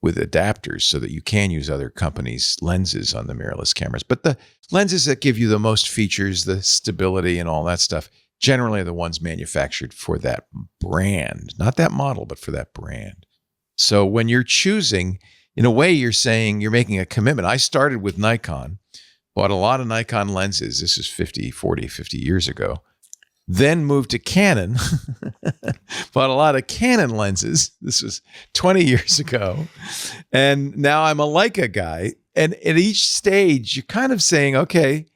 with adapters so that you can use other companies' lenses on the mirrorless cameras. But the lenses that give you the most features, the stability and all that stuff, generally are the ones manufactured for that brand, not that model, but for that brand. So when you're choosing, in a way, you're saying you're making a commitment. I started with Nikon, bought a lot of Nikon lenses. This is 50 years ago. Then moved to Canon, bought a lot of Canon lenses. This was 20 years ago. And now I'm a Leica guy. And at each stage, you're kind of saying, okay,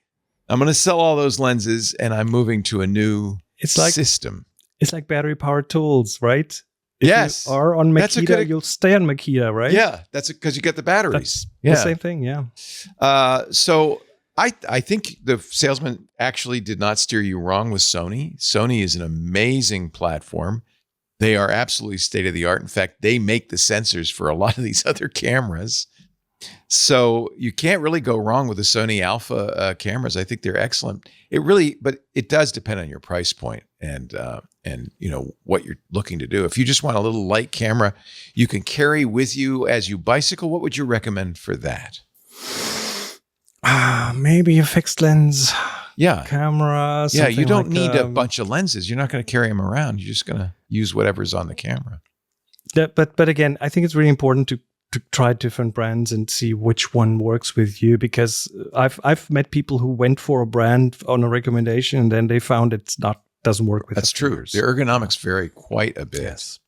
I'm going to sell all those lenses and I'm moving to a new system. It's like battery-powered tools, right? If yes. you are on Makita, you'll stay on Makita, right? Yeah, that's because you get the batteries. The same thing, yeah. So I think the salesman actually did not steer you wrong with Sony. Sony is an amazing platform. They are absolutely state-of-the-art. In fact, they make the sensors for a lot of these other cameras. So you can't really go wrong with the Sony Alpha cameras. I think they're excellent. But it does depend on your price point and you know what you're looking to do. If you just want a little light camera you can carry with you as you bicycle, what would you recommend for that? Maybe a fixed lens camera. Yeah, you don't need a bunch of lenses. You're not going to carry them around. You're just going to use whatever's on the camera. But again, I think it's really important to try different brands and see which one works with you, because I've met people who went for a brand on a recommendation and then they found doesn't work with. That's true. The ergonomics vary quite a bit. Yes.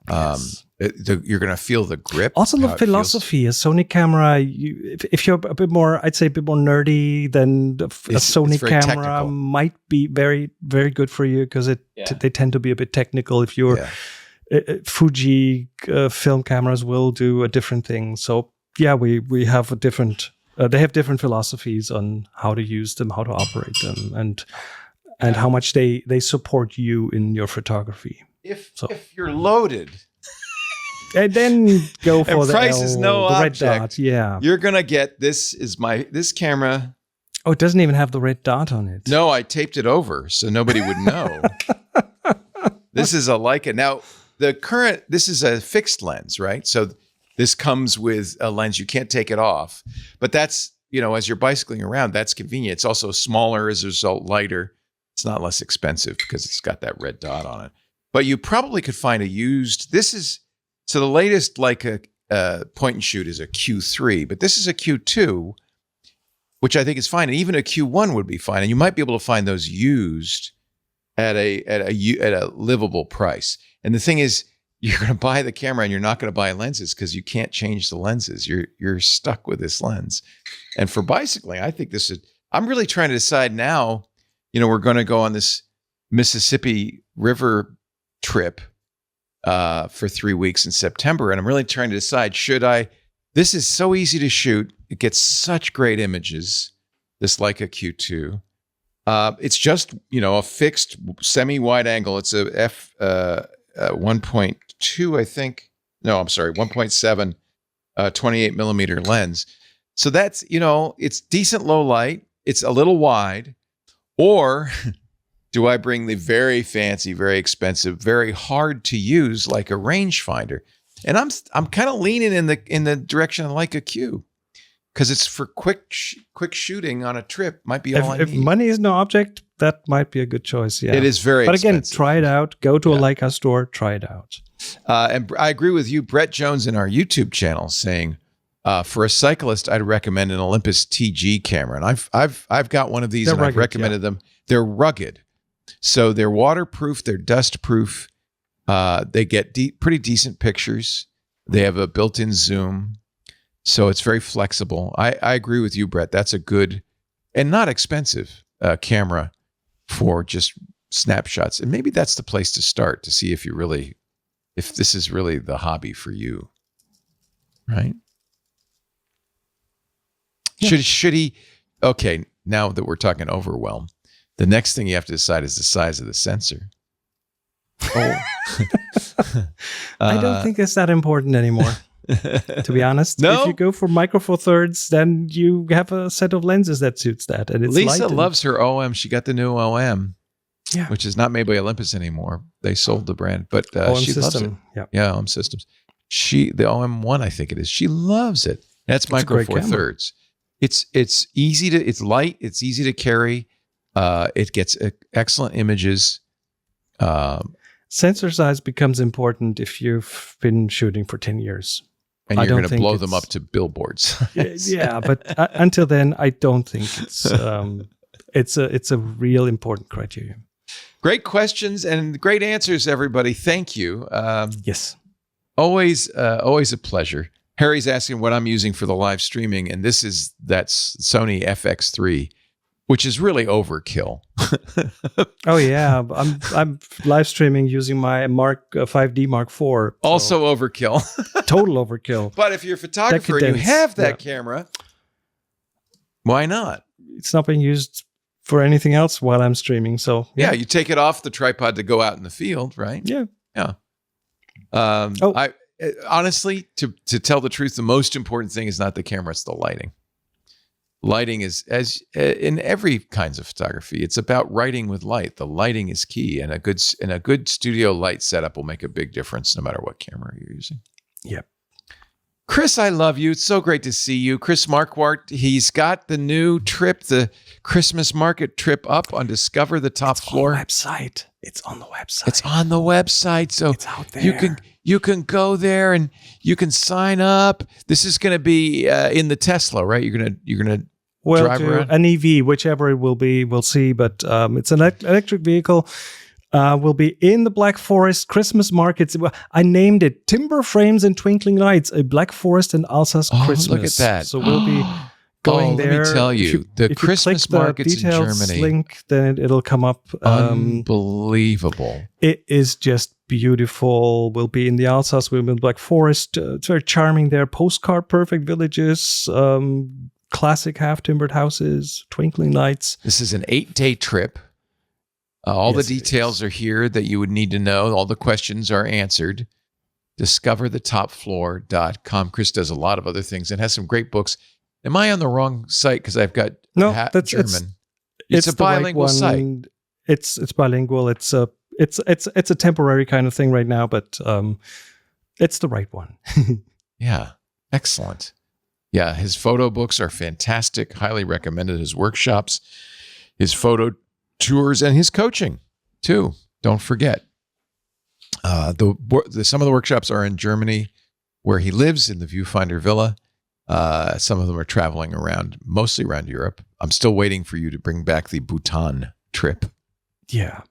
You're going to feel the grip. Also, the philosophy. A Sony camera, if you're a bit more, I'd say a bit more nerdy, then a Sony camera technical. Might be very, very good for you because they tend to be a bit technical. If you're Fuji film cameras will do a different thing. So we have a different. They have different philosophies on how to use them, how to operate them, and how much they support you in your photography. If you're loaded, and then go for the price is no red dot. Yeah, you're gonna get this camera. Oh, it doesn't even have the red dot on it. No, I taped it over so nobody would know. This is a Leica. Now, this is a fixed lens, right? So this comes with a lens. You can't take it off. But that's, as you're bicycling around, that's convenient. It's also smaller, as a result, lighter. It's not less expensive because it's got that red dot on it. But you probably could find a used, so the latest Leica point and shoot is a Q3, but this is a Q2, which I think is fine. And even a Q1 would be fine. And you might be able to find those used at a livable price. And the thing is, you're going to buy the camera and you're not going to buy lenses because you can't change the lenses. You're stuck with this lens. And for bicycling, I think I'm really trying to decide now, we're going to go on this Mississippi River trip for 3 weeks in September. And I'm really trying to decide, this is so easy to shoot. It gets such great images, this Leica Q2. It's just, a fixed semi-wide angle. It's a f 1.2, I think. No, I'm sorry, 1.7 28 millimeter lens. So that's, it's decent low light. It's a little wide. Or do I bring the very fancy, very expensive, very hard to use like a rangefinder? And I'm kind of leaning in the direction of Leica Q. Because it's for quick shooting on a trip, might be all I need. If money is no object, that might be a good choice. Yeah, it is very expensive. But again, try it out. Go to a Leica store, try it out. And I agree with you, Brett Jones, in our YouTube channel, saying for a cyclist, I'd recommend an Olympus TG camera. And I've got one of these, and I've recommended them. They're rugged, so they're waterproof, they're dustproof. They get pretty decent pictures. They have a built-in zoom. So it's very flexible. I agree with you, Brett. That's a good and not expensive camera for just snapshots. And maybe that's the place to start to see if this is really the hobby for you, right? Yeah. Should he? Okay, now that we're talking overwhelm, the next thing you have to decide is the size of the sensor. Oh, I don't think it's that important anymore. To be honest, no? If you go for Micro Four Thirds, then you have a set of lenses that suits that, and it's Lisa light loves her OM. She got the new OM. Yeah. which is not made by Olympus anymore. They sold the brand, but OM she loves it. Yeah. Yeah, OM Systems. The OM1, I think it is. She loves it. That's Micro Four Thirds. It's easy to. It's light. It's easy to carry. It gets excellent images. Sensor size becomes important if you've been shooting for 10 years. And you're going to blow them up to billboards. Yeah, but until then, I don't think it's a real important criterion. Great questions and great answers, everybody. Thank you. Yes. Always a pleasure. Harry's asking what I'm using for the live streaming, and that's Sony FX3, which is really overkill. Oh yeah, I'm live streaming using my 5D Mark IV. So also overkill. Total overkill. But if you're a photographer and you have that camera, why not? It's not being used for anything else while I'm streaming. So yeah, you take it off the tripod to go out in the field, right? Yeah. I honestly, to tell the truth, the most important thing is not the camera; it's the lighting. Lighting is, as in every kinds of photography, it's about writing with light. The lighting is key, and a good studio light setup will make a big difference no matter what camera you're using. Yep. Chris, I love you. It's so great to see you. Chris Marquardt, he's got the new trip, the Christmas market trip up on Discover the Top Floor. Website. It's on the website. It's on the website. So it's out there. You can go there and you can sign up. This is going to be in the Tesla, right? You're gonna drive around? An EV, whichever it will be, we'll see. But it's an electric vehicle. Will be in the Black Forest Christmas markets. I named it Timber Frames and Twinkling Lights, a Black Forest and Alsace Christmas. Look at that. So we'll be going there. Let me tell you, the Christmas markets in Germany. Link, then it'll come up. Unbelievable. It is just beautiful. We'll be in the Alsace, we'll be in the Black Forest. It's very charming there. Postcard perfect villages, classic half-timbered houses, twinkling lights. This is an 8-day trip. All the details are here that you would need to know. All the questions are answered. DiscoverTheTopFloor.com. Chris does a lot of other things and has some great books. Am I on the wrong site? Because I've got that's German. It's a bilingual site. It's bilingual. It's a temporary kind of thing right now, but it's the right one. Yeah, excellent. Yeah, his photo books are fantastic. Highly recommended. His workshops, his photo tours, and his coaching too. Don't forget. Some of the workshops are in Germany, where he lives in the Viewfinder Villa. Some of them are traveling around, mostly around Europe. I'm still waiting for you to bring back the Bhutan trip. Yeah,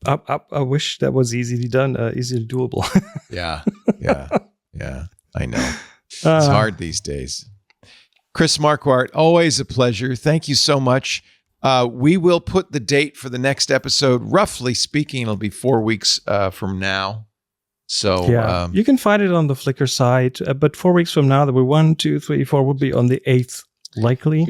I wish that was easily done, easily doable. Yeah. I know it's hard these days. Chris Marquardt, always a pleasure. Thank you so much. We will put the date for the next episode. Roughly speaking, it'll be 4 weeks from now. So yeah, you can find it on the Flickr site. But 4 weeks from now, there will 1, 2, 3, 4 will be on the 8th, likely.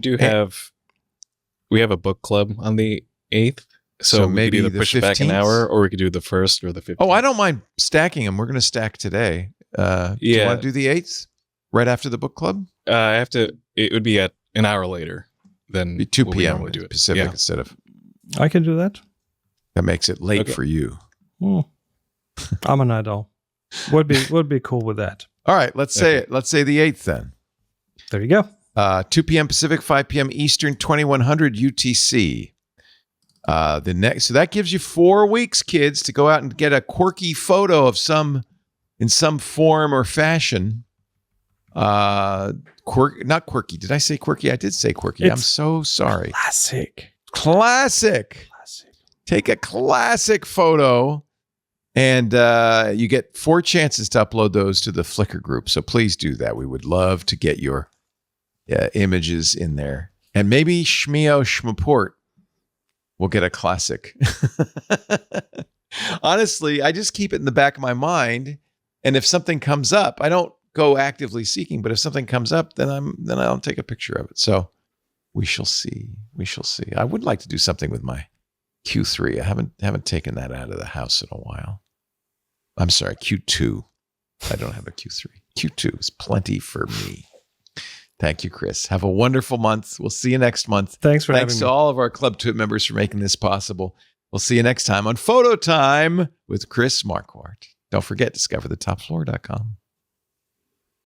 We have a book club on the 8th. So maybe either push it back an hour, or we could do the 1st or the 15th. Oh, I don't mind stacking them. We're going to stack today. Do you want to do the 8th right after the book club? It would be at an hour later. Then be 2 p.m. We'll do it Pacific instead of. I can do that. That makes it late for you. I'm a night owl. Would be cool with that. All right, let's say it. Let's say the 8th then. There you go. 2 p.m. Pacific, 5 p.m. Eastern, 2100 UTC. So that gives you 4 weeks, kids, to go out and get a quirky photo of in some form or fashion. Not quirky. Did I say quirky? I did say quirky. I'm so sorry. Classic. Take a classic photo, and you get 4 chances to upload those to the Flickr group. So please do that. We would love to get your images in there. And maybe Shmeo Shmaport will get a classic. Honestly, I just keep it in the back of my mind. And if something comes up, I don't go actively seeking, but if something comes up, then I'll take a picture of it. So we shall see. I would like to do something with my Q3. I haven't taken that out of the house in a while. I'm sorry, Q2. I don't have a Q3. Q2 is plenty for me. Thank you, Chris. Have a wonderful month. We'll see you next month. Thanks for having me. Thanks to all of our Club TWiT members for making this possible. We'll see you next time on Photo Time with Chris Marquardt. Don't forget, discoverthetopfloor.com.